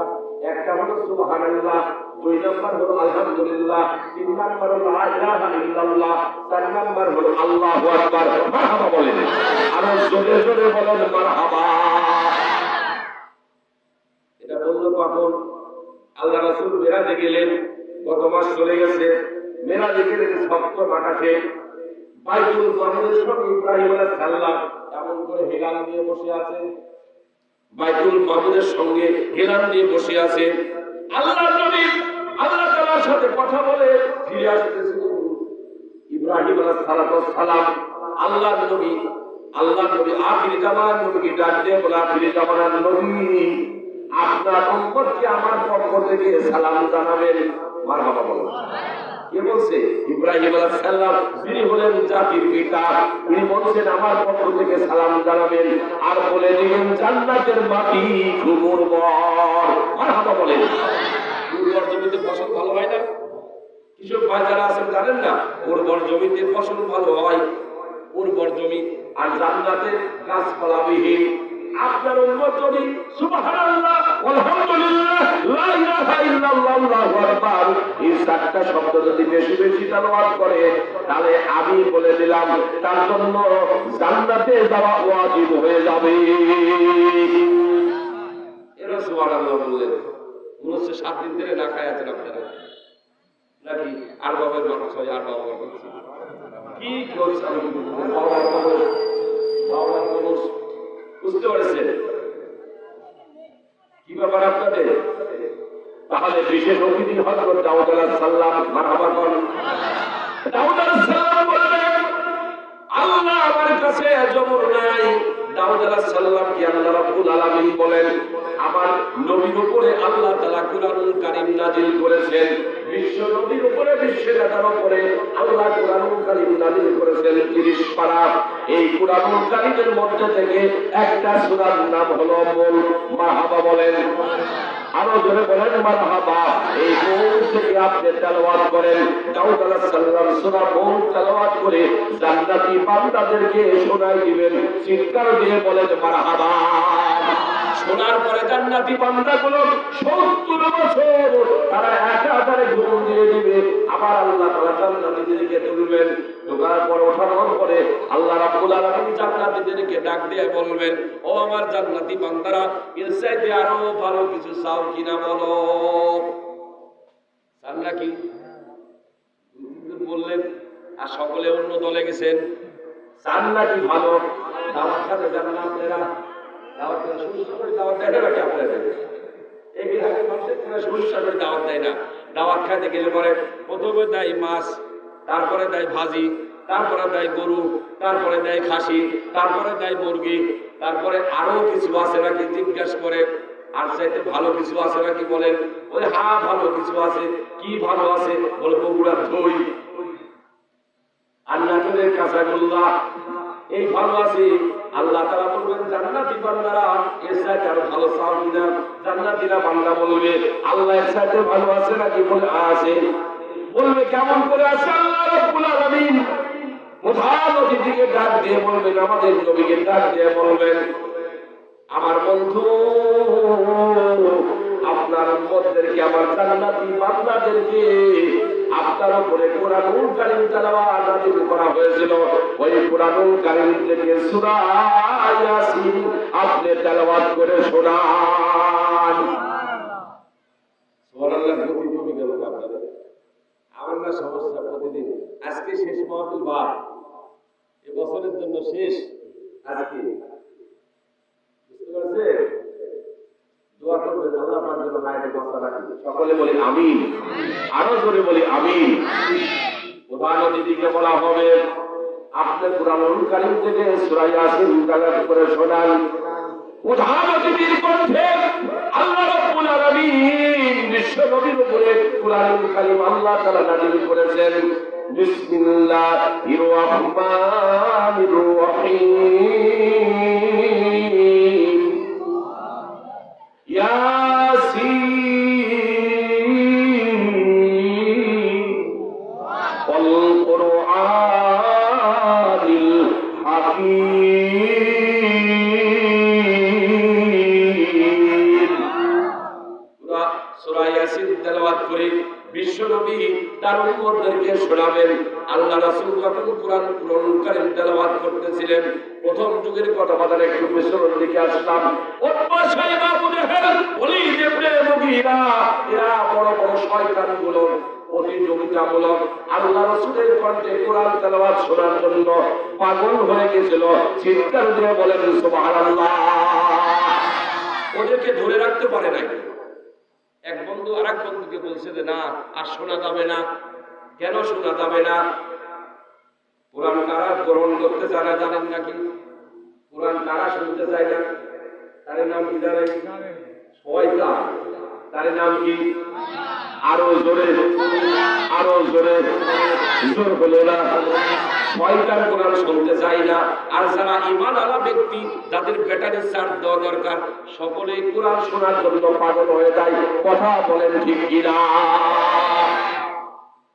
একটা হলো সুবহানাল্লাহ, দুই নাম্বার হলো আলহামদুলিল্লাহ, তিন নাম্বার হলো লা ইলাহা ইল্লাল্লাহ, চার নাম্বার হলো আল্লাহু আকবার। মারহাবা বলেন। আরো জোরে জোরে বলেন মারহাবা। এটা বললো কখন? আল্লাহ রাসূল মেরাজে গেলেন, গত মাস চলে গেছে। মেরাজে গেলেন সপ্তম আকাশে, বাইতুল মামুরের সঙ্গে ইব্রাহিম আলাইহিস সালাম এমন করে হেলান দিয়ে বসে আছে। বাইতুল মামুরের সঙ্গে হেলান দিয়ে বসে আছে। আল্লাহর নবী আল্লাহ তাআলার সাথে কথা বলে ফিরে আসতেছিলেন। ইব্রাহিম আলাইহিস সালাম আল্লাহর নবী আখির জামান নবীকে ডাক দিয়ে বলে আখির জামানার নবী, আপনার উম্মতকে আমার পক্ষ থেকে সালাম জানাবেন। মারহাবা বলেন। কে বলছে? ইব্রাহিম আলাইহিস সালাম, যিনি হলেন জাতির পিতা। তিনি বলছেন আমার পক্ষ থেকে সালাম জানাবেন, আর বলে দিবেন জান্নাতের মাটি খুব উর্বর। মারহাবা বলেন। উর্বর জমিতে ফসল ভালো হয় না? কৃষক ভাই যারা আছেন জানেন না, উর্বর জমিতে ফসল ভালো হয়। উর্বর জমি আর জান্নাতে গাছপালাবিহীন। আপনার উম্মত যদি সুবহানাল্লাহ আলহামদুলিল্লাহ লা ইলাহা ইল্লাল্লাহ আল্লাহু আকবার এই চারটা শব্দ যদি বেশি বেশি তেলাওয়াত করে, তাহলে আমি বলে দিলাম তার জন্য জান্নাতে যাওয়া ওয়াজিব হয়ে যাবে। এরা সুবহানাল্লাহ বললেন। মনে হচ্ছে 7 দিন ধরে না খায় আছেন আপনারা নাকি? আর বাবার মানুষ হয়, আর বাবা করছে কি করছে? বাবার মানুষ বুঝতে পারছেন কি ব্যাপার আপনাদের? তাহলে বিশেষ অতিথি হযরত দাউদ আলাইহিস সালাম। মারহাবা বলেন। দাউদ আলাইহিস সালাম বলেন আল্লাহ আমার কাছে জবর নাই। দাউদ আলাইহিস সালাম কি আল্লাহ রাব্বুল আলামিন বলেন আমার নবীর উপরে আল্লাহ তাআলা কুরআনুল কারীম নাযিল করেছেন। বিশ্ব নবীর উপরে, বিশ্বের নেতার উপরে আল্লাহ কুরআনুল কারীম নাযিল করেছেন 30 পারা। এই কুরআনুল কারীমের মধ্যে থেকে একটা সূরার নাম হলো মুলক। মারহাবা বলেন। আরো জোরে বলেন মারহাবা। এই মুলক থেকে আপনি তেলাওয়াত করেন। দাউদ আলাইহিস সালাম সূরা মুলক তেলাওয়াত করে জান্নাতি বান্দাদেরকে শোনাই দিবেন। চিৎকার দিয়ে বলেন মারহাবা। শোনার পরে জান্নাতি বান্দাগুলো 70 বছর তারা একাধারে ঘুম দিয়ে দিবে। আবার আল্লাহ তাআলা জান্নাতীদেরকে তুলবেন। তোলার পর ওঠানোর পরে আল্লাহ রাব্বুল আলামিন জান্নাতীদেরকে ডাক দিয়ে বলবেন ও আমার জান্নাতি বান্দারা, এর চাইতে আরো ভালো কিছু চাও কিনা বলো। চান নাকি? বললেন আর সকলে অন্য দলে গেছেন। চান নাকি ভালো? দাওয়াত খাতে যান না আপনারা? দাওয়াত দেয় না নাকি আপনাদের? এই বিভাগের মানুষের সমস্যা করে দাওয়াত দেয় না। দাওয়াত খাইতে গেলে পরে প্রথমে দেয় মাছ, তারপরে দেয় ভাজি, তারপরে দেয় গরু, তারপরে দেয় খাসি, তারপরে দেয় মুরগি, তারপরে আরো কিছু আছে নাকি জিজ্ঞাসা করে। আর চাইতে ভালো কিছু আছে নাকি বলেন? ওই হ্যাঁ ভালো কিছু আছে। কি ভালো আছে? বলে বগুড়ার দই, আর নাটোরের কাঁচাগোল্লা, এই ভালো আছে। আল্লাহ তাআলা বলবেন জান্নাতি বান্দারা এর চাইতে আরো ভালো চাও কিনা? জান্নাতীরা বান্দা বলবে আল্লাহ এর চাইতে ভালো আছে নাকি? বলে আছে। বলবে কেমন করে আছে? আল্লাহ রাব্বুল আলামিন প্রধান অতিথিকে ডাক দিয়ে বলবেন, আমাদের নবীকে ডাক দিয়ে বলবেন, আমার বন্ধু আপনার উম্মতদেরকে, আমার জান্নাতি বান্দাদেরকে আপনার উপরে কোরআনুল কারীম তেলাওয়াত নাযিল করা হয়েছিল। ওই কোরআনুল কারীম থেকে সূরা ইয়াসিন আপনি তেলাওয়াত করে শোনান। সুবহানাল্লাহ। গতি কমে গেল আপনাদের। আমার না সমস্যা প্রতিদিন। আজকে শেষ মাহফিল বাদ, এই বছরের জন্য শেষ আজকে। বুঝতে পারছেন? দোয়া করবেন আল্লাহ পাক যেন হায়াতে বাঁচা রাখেন। সকলে বলি আমিন। আরো জোরে বলি আমিন। প্রধান অতিথিকে বলা হবে আপনি কোরআনুল কারীম থেকে সূরা ইয়াসিন তেলাওয়াত করে শোনান। প্রধান অতিথির কণ্ঠে আল্লাহ রাব্বুল আলামিন বিশ্ব নবীর উপরে কোরআনুল কারীম আল্লাহ তাআলা নাযিল করেছেন। বিসমিল্লাহির রহমানির রহিম। ইয়াসিন ওয়াল কুরআনিল হাকীম। সূরা ইয়াসিন তেলাওয়াত করে বিশ্বনবী তার উম্মতদেরকে শোনাবেন। আল্লাহ রাসূল যখন কোরআনুল কারীম তেলাওয়াত করতেছিলেন, প্রথম যুগের কথাবার্তা একটু পেছনের দিকে আসলাম। উতবা, শাইবা, আবু জাহেল, ওলীদ ইবনে মুগীরা, এরা বড় বড় শয়তানগুলো প্রতিযোগিতামূলক আল্লাহ রাসূলের কণ্ঠে কোরআন তেলাওয়াত শোনার জন্য পাগল হয়ে গেছিল। চিৎকার দিয়ে বলেন সুবহানাল্লাহ। ওদেরকে ধরে রাখতে পারে নাই। এক বন্ধু আরেক বন্ধুকে বলছে যে না আর শোনা যাবে না। কেন শোনা যাবে না? কোরআন কারা গ্রহণ করতে চায় না জানেন নাকি? কোরআন কারা শুনতে চায় না? তার নাম কি জানেন? শয়তান। তার নাম কি? আরো জোরে, আরো জোরে, জোর হলো না। শয়তান কোরআন শুনতে চায় না। আর যারা ঈমান আলা ব্যক্তি, যাদের ব্যাটারি চার্জ দেওয়া দরকার, সকলেই কোরআন শোনার জন্য পাগল হয়ে যায়। কথা বলেন ঠিক কিনা?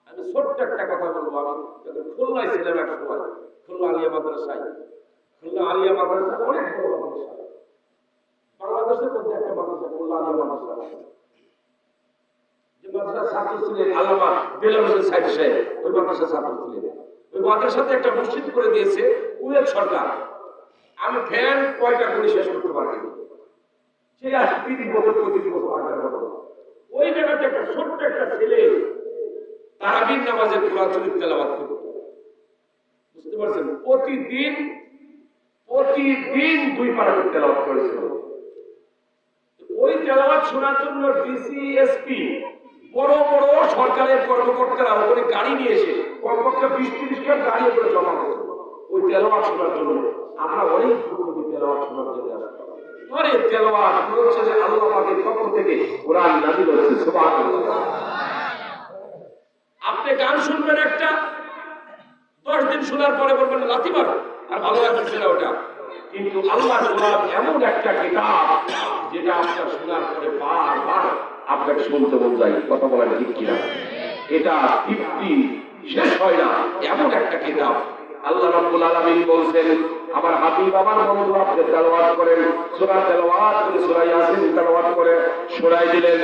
আমি ছোট্ট একটা কথা বলবো। আমি খুলনায় ছিলাম এক সময়, খুলনা আলিয়া মাদ্রাসায়। খুলনা আলিয়া মাদ্রাসা অনেক বড় মাদ্রাসা, বাংলাদেশের মধ্যে একটা মাদ্রাসা খুলনা আলিয়া মাদ্রাসা। যে মাদ্রাসার ছাত্র ছিলেন আল্লামা বেলাল হোসেন সাইদ সাহেব, ওই মাদ্রাসার ছাত্র ছিলেন। ওই মাদ্রাসাতে একটা মসজিদ করে দিয়েছে কুয়েত সরকার। আমি ফ্যান কয়টা করে শেষ করতে পারিনি। সে আজ ৩ বছর ৩৫ বছর আগের কথা। ওই জায়গাতে একটা ছোট্ট একটা ছেলে তারাবির নামাজে কোরআন শরীফ তেলাওয়াত করত। বুঝতে পারছেন? প্রতিদিন 2 পারা করে তেলাওয়াত করেছিল। ওই তেলাওয়াত শোনার জন্য ডিসি, এসপি, বড় বড় সরকারের কর্মকর্তারা ওখানে গাড়ি নিয়ে এসে কমপক্ষে 20-30 খান গাড়ি করে জমা করত ওই তেলাওয়াত শোনার জন্য। আমরা অনেক তেলাওয়াত শোনার জন্য আসতাম। অনেক তেলাওয়াত হচ্ছে যে আল্লাহ পাকের পক্ষ থেকে কোরআন নাযিল হচ্ছে। সুবহানাল্লাহ। আপনি গান শুনবেন একটা, 10 দিন শোনার পরে বলবেন লাথি মারো, আর ভালো লাগছে না ওটা। কিন্তু আল্লাহর কোরআন এমন একটা কিতাব যেটা আপনার শোনার পরে বারবার আপনাকে শুনতে মন যায়। কথা বলেন ঠিক কিনা? এটা তৃপ্তি শেষ হয় না, এমন একটা কিতাব। আল্লাহ রাব্বুল আলামিন বলছেন, আমার হাবিব আমার বন্ধু আপনি তেলাওয়াত করেন। সূরা তেলাওয়াত করে সূরা ইয়াসিন তেলাওয়াত করে শোনাই দিলেন।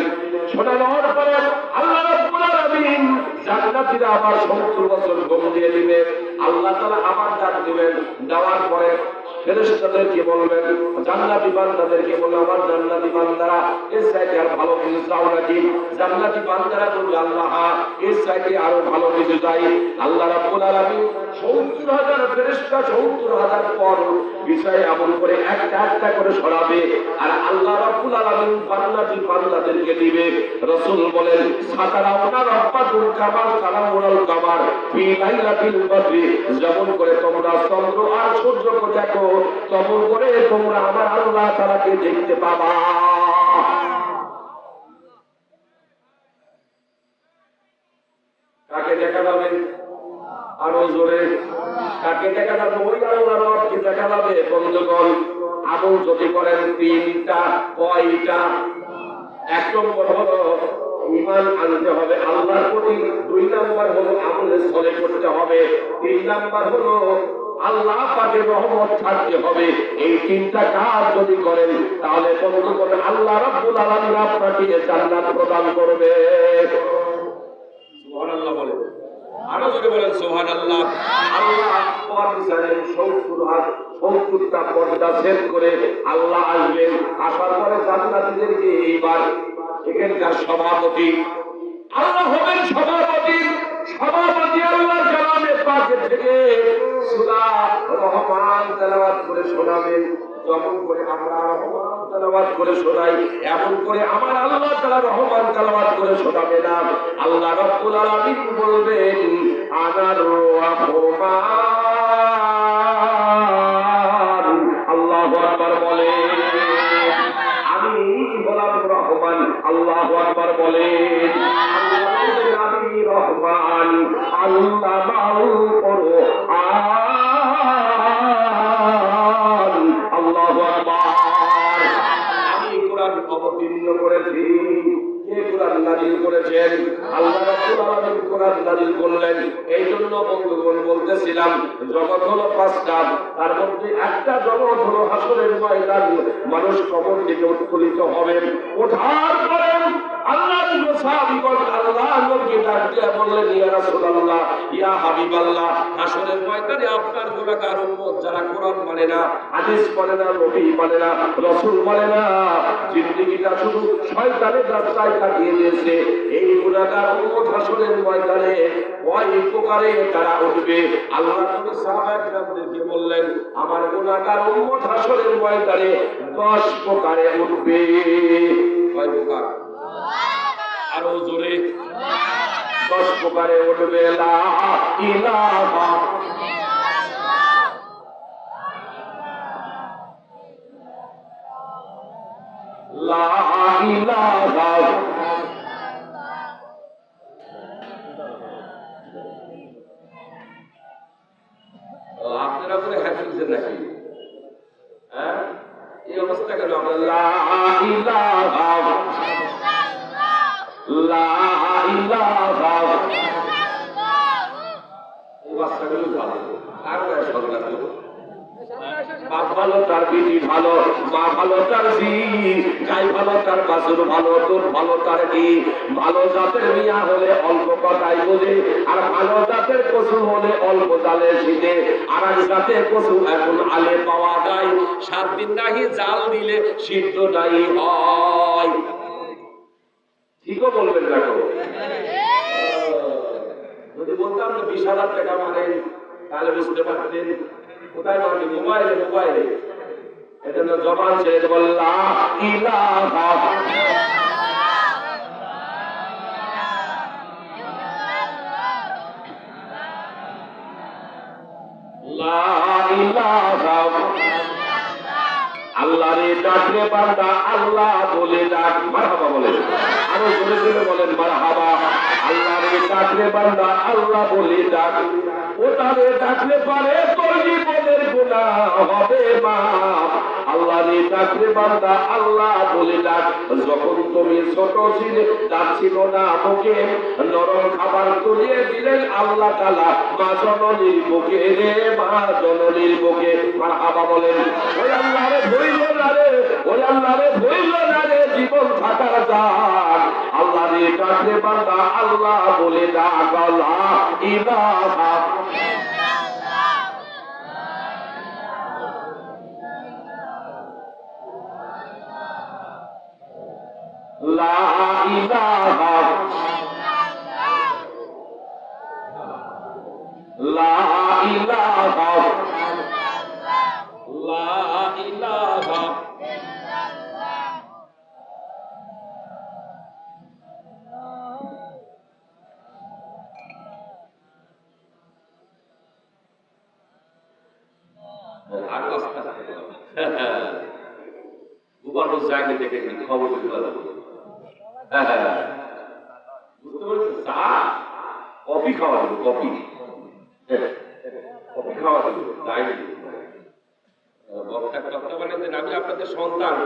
শোনানোর পরে আল্লাহ রাব্বুল আলামিন জান্নাতীরা আবার 70 বছর ঘুম দিয়ে দিবে। আল্লাহ তাআলা আবার ডাক দিবেন, দেওয়ার পরে ফেরেশতাদেরকে বলবেন, জান্নাতি বান্দাদেরকে বলবেন, আমার জান্নাতি বান্দারা এর চাইতে আর ভালো কিছু চাও নাকি? জান্নাতি বান্দারা বলবে, আল্লাহ এর চাইতে আরো ভালো কিছু চাই। আল্লাহ রাব্বুল আলামিন 70,000 ফেরেশতা, 70,000 পর বিষয় এমন করে একটা একটা করে সরাবে, আর আল্লাহ রাব্বুল আলামিন জান্নাতি বান্দাদেরকে দিবে। রাসূল বলেন, সাতারাউনা রাব্বাতুল কামার সালামুল কামার ফি লাইলাতিল বদরি, যেমন করে তোমরা চন্দ্র আর সূর্যকে দেখো, তেমন করে তোমরা আমার আল্লাহ তাআলাকে দেখতে পাবা। কাকে দেখা যাবে? আরো জোরে কাকে দেখা যাবে? ওই আল্লাহর রবকে দেখা যাবে। বন্ধুগণ, আমল যদি করেন তিনটা, কয়টা? এক নম্বর হলো ঈমান আনতে হবে আল্লাহর প্রতি, 2 নাম্বার হলো আমলে সলে করতে হবে, 3 নাম্বার হলো আল্লাহ পাকের রহমত থাকতে হবে। এই তিনটা কাজ যদি করেন তাহলে বন্ধুগণ আল্লাহ রাব্বুল আলামিন আপনাকে জান্নাত প্রদান করবে। সুবহানাল্লাহ বলেন, আরো যদি বলেন সুবহানাল্লাহ। আল্লাহ পরদিনের 70টা পর্দা ছেদ করে আল্লাহ আসবেন। আসার পরে জান্নাতীদেরকে এইবার এখানকার সভাপতি আল্লাহ হবেন। সভাপতি আল্লাহর কালামে পাকে থেকে সূরা রহমান তেলাওয়াত করে শোনাবেন। যেমন করে আমরা রহমান তেলাওয়াত করে শোনাই, এমন করে আমার আল্লাহ তাআলা রহমান তেলাওয়াত করে শোনাবে না। আল্লাহ রাব্বুল আলামিন বলবেন, আনার রহমান। আল্লাহু আকবার বলেন, আমি হলাম রহমান। আল্লাহু আকবার বলেন, আমি রহমান। আল্লামাল কুরআন। আল্লাহু আকবার। আমি কোরআন অবতীর্ণ করেছি। কে কোরআন নাযিল করেছেন? আল্লাহ রাব্বুল আলামিন কোরআন নাযিল করলেন। এই জন্য বন্ধুগণ বলতেছিলাম, জগৎ হলো 5টা, তার মধ্যে একটা জগৎ হলো হাসরের ময়দান। মানুষ কবর থেকে উত্তোলিত হবেন, ওঠার পরে আল্লাহর সাহাবীগণ আল্লাহ নবীকে ডাক দিয়ে বললেন, ইয়া রাসূলুল্লাহ, ইয়া হাবিবাল্লাহ, হাসরের ময়দানে আপনার গুনাহগার উম্মত যারা কোরআন মানে না, হাদিস মানে না, নবী মানে না, রাসূল মানে না, জিন্দেগিটা শুধু শয়তানের রাস্তায় কাটিয়ে দিয়েছে, এই গুনাহগার উম্মত হাসরের ময়দানে কয় প্রকারে তারা উঠবে? আল্লাহ নবী সাহাবায়ে কেরামদেরকে বললেন, আমার গুনাহগার উম্মত হাসরের ময়দানে 10 প্রকারে উঠবে। কয় প্রকার? আরো জোরে। 10 প্রকারে উঠবে। লা ইলাহা লা ইলাহা আপনারা করে হাফিজের নাকি? হ্যাঁ, এই অবস্থা কেন? লা ইলাহা লা ইলাহা। এই বাচ্চাগুলো ভালো, আর সরকার বাপ ভালো, তার বিটি ভালো, মা ভালো, তার জি গাই ভালো, তার বাছুর ভালো, তোর ভালো, তার কি ভালো জাতের মিয়া হলে অল্প কথাই বোঝে, আর ভালো জাতের পশু হলে অল্প জালে শীতে, আর এক জাতের পশু এখন আলে পাওয়া যায়, 7 দিন নাহি জাল দিলে সিদ্ধ নাই হয়। ঠিকও বলবেন দেখো। যদি বলতাম যে 20,000 টাকা মানে, তাহলে বুঝতে পারতেন। কোথায় মানে? মোবাইলে। এজন্য জবান ছেড়ে দেব, লা ইলাহা লা ইলাহা। আল্লাহ রে ডাক রে বান্দা, আল্লাহ বলে ডাক। মারহাবা বলেন, আরো জোরে জোরে বলেন মারহাবা। আল্লাহ রে ডাক রে বান্দা, আল্লাহ বলে ডাক। ও তারে ডাকলে পারে তোর জীবনের গুনাহ হবে মাফ। আল্লাহ রে ডাক রে বান্দা, আল্লাহ বলে ডাক। যখন তুমি ছোট ছিলে, দাঁত ছিল না মুখে, নরম খাবার তুলিয়ে দিলেন আল্লাহ তাআলা মা জননীর বুকে রে, মা জননীর বুকে। মারহাবা বলেন। ওই আল্লাহ রে ভইল না রে, ওই আল্লাহ রে ভইল না রে, জীবন থাকার দান। আল্লাহ রে দিয়ে ডাকলে বান্দা আল্লাহ বলে ডাক, লা ইলাহা লা ইলাহা লা ইলাহা লা ইলাহা। বুঝতে পারছেন? চা কফি খাওয়া দেবো, কফি কফি খাওয়া দেবো, তাই আমি আপনাদের সন্তান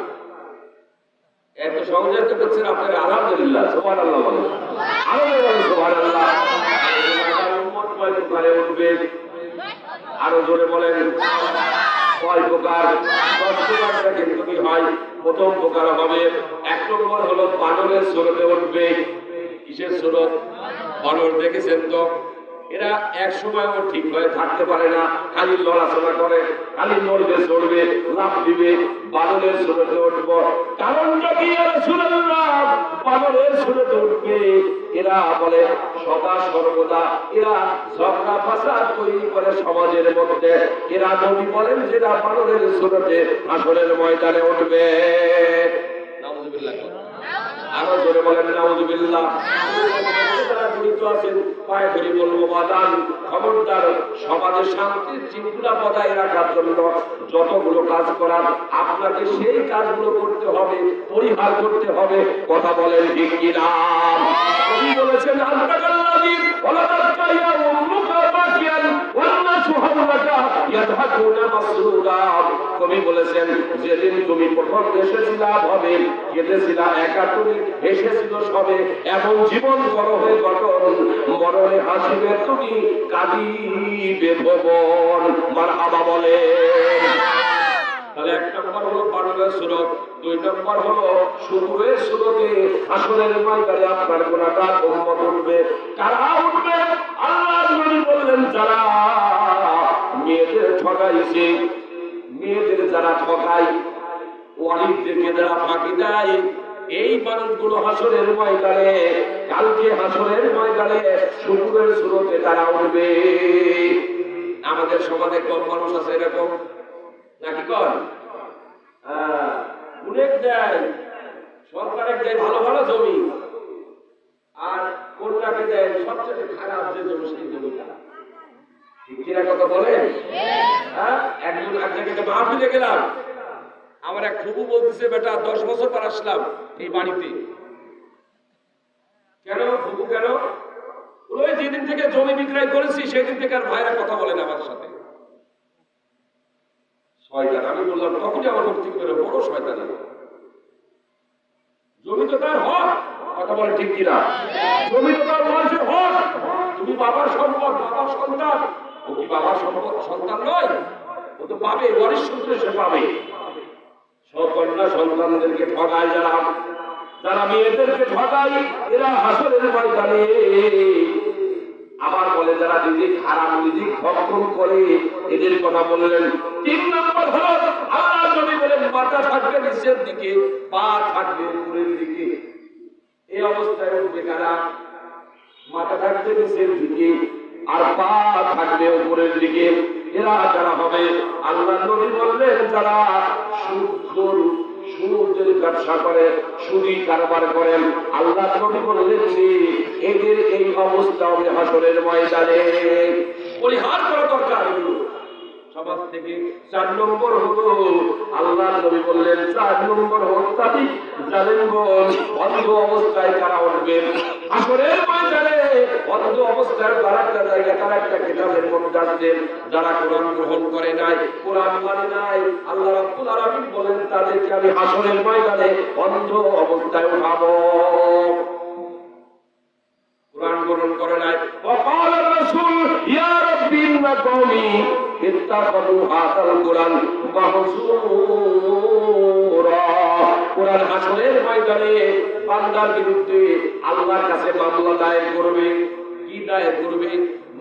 এত সহজে তো করছেন আপনার, আলহামদুলিল্লাহ, সুবহানাল্লাহ বলেন, সুবহানাল্লাহ। উঠবে, আরো জোরে বলেন, কয় প্রকার? 10 প্রকারটা কিন্তু কি হয়? প্রথম প্রকার হবে, 1 নম্বর হলো বানরের সুরতে উঠবে। কিসের সুরত? বানর দেখেছেন তো, এরা এক সময়ও ঠিক হয়ে থাকতে পারে না, খালি লড়াচড়া করে, খালি নড়বে চড়বে, লাফ দিবে। বানরের সুরতে উঠব, কারণটা কি? বানরের সুরতে উঠবে, এরা বলে সদা সর্বদা এরা ঝগড়া ফাসাদ তৈরি করে সমাজের মধ্যে। এরা নবী বলেন যেটা বানরের সুরতে আসরের ময়দানে উঠবে। নাউযুবিল্লাহ, আরো জোরে বলেন নাউযুবিল্লাহ। পায়ে ধরে বলবো, বাদান খবরদার, সমাজে শান্তির শৃঙ্খলা বজায় রাখার জন্য যতগুলো কাজ করার আপনাকে সেই কাজগুলো করতে হবে, পরিহার করতে হবে। কথা বলেন ঠিক কিনা? কবি বলেছেন, আল্লাহী ওয়ালাদাকাইয়া উম্মুকা বাকিয়ান ওয়ান্নাসু হাওলাকা ইয়াদহাকুনা মাসরুরা। কবি বলেছেন, যেদিন তুমি প্রথম এসেছিলা ভাবে কেঁদেছিলা, একা তুমি হেসেছিল সবে, এমন জীবন বড় হয়ে গঠন, মরণে হাসিবে তুমি, কাঁদিবে ভুবন। মারহাবা বলেন। তাহলে 1 নম্বর হলো বানরের সুরত, 2 নম্বর হলো শুকুরের সুরতে আসরের ময়দানে আপনার গুনাহগার উম্মত উঠবে। কারা উঠবে? আল্লাহর নবী বললেন, যারা মেয়েদের ঠকাইছে, মেয়েদের যারা ঠকায়, ওয়ালিদদেরকে যারা ফাঁকি দেয়, এই মানুষগুলো হাসরের ময়দানে, কালকে হাসরের ময়দানে শুকুরের সুরতে তারা উঠবে। আমাদের সমাজে কম মানুষ আছে এরকম নাকি? কর উল্লেখ দেয়, সরকারের দেয় ভালো ভালো জমি, আর কন্যাকে দেয় সবচেয়ে খারাপ যে জমি, সেই জমিটা। ঠিক কিনা কথা বলে? হ্যাঁ, একজন এক জায়গায় মাহফিলে গেলাম, আমার এক ফুফু বলতেছে, বেটা 10 বছর পর আসলাম এই বাড়িতে। কেন ফুফু, কেন? ওই যেদিন থেকে জমি বিক্রয় করেছি সেদিন থেকে আর ভাইরা কথা বলেন আমার সাথে। শয়তান। আমি বললাম, তখনই আমার মুখ থেকে বেরো, বড় শয়তান। জমি তো তার হক। কথা বলে ঠিক কিনা? জমি তো তার মানুষের হক। তুমি বাবার সম্পদ, বাবার সন্তান। ও কি বাবার সম্পদ সন্তান নয়? ও তো পাবে, ওয়ারিশ সূত্রে সে পাবে। সকন্যা সন্তানদেরকে ঠকায় যারা, যারা মেয়েদেরকে ঠকায়, এরা হাসরের ময়দানে আবার বলে, যারা রিজিক হারাম, রিজিক ভক্ষণ করে, এদের কথা বললেন। 3 নম্বর হলো, আল্লাহ নবী বলেন, মাথা থাকবে নিচের দিকে, পা থাকবে উপরের দিকে। এই অবস্থায় উঠবে কারা? মাথা থাকবে নিচের দিকে আর পা থাকবে উপরের দিকে। এরা যারা হবে, আল্লাহ নবী বললেন, যারা সুদের ব্যবসা করে, সুদি কারবার করেন, আল্লাহ নবী বললেন, এদের এই অবস্থা হবে হাসরের ময়দানে। পরিহার করা দরকার সমাজ থেকে। 4 নম্বর হলো, আল্লাহ নবী বললেন, 4 নম্বর হত্যাটি জালেমগণ অন্ধ অবস্থায় কারা উঠবে হাসরের ময়দানে। অন্ধ অবস্থায় তার একটা জায়গা, তার একটা কিতাবের মধ্যে আছে, যারা কোরআন গ্রহণ করে নাই, কোরআন মানে নাই, আল্লাহ রাব্বুল আলামিন বলেন, তাদেরকে আমি হাসরের ময়দানে অন্ধ অবস্থায় উঠাবো। কোরআন গ্রহণ করে নাই। ওয়াকাল রাসূল, ইয়া রাব্বি ইন্না কওমি ইত্তাখাযু হাযাল কুরআন মাহজুরা। বান্দার হাসরের ময়দানে বান্দার বিরুদ্ধে আল্লাহর কাছে মামলা দায়ের করবে। কি দায়ের করবে?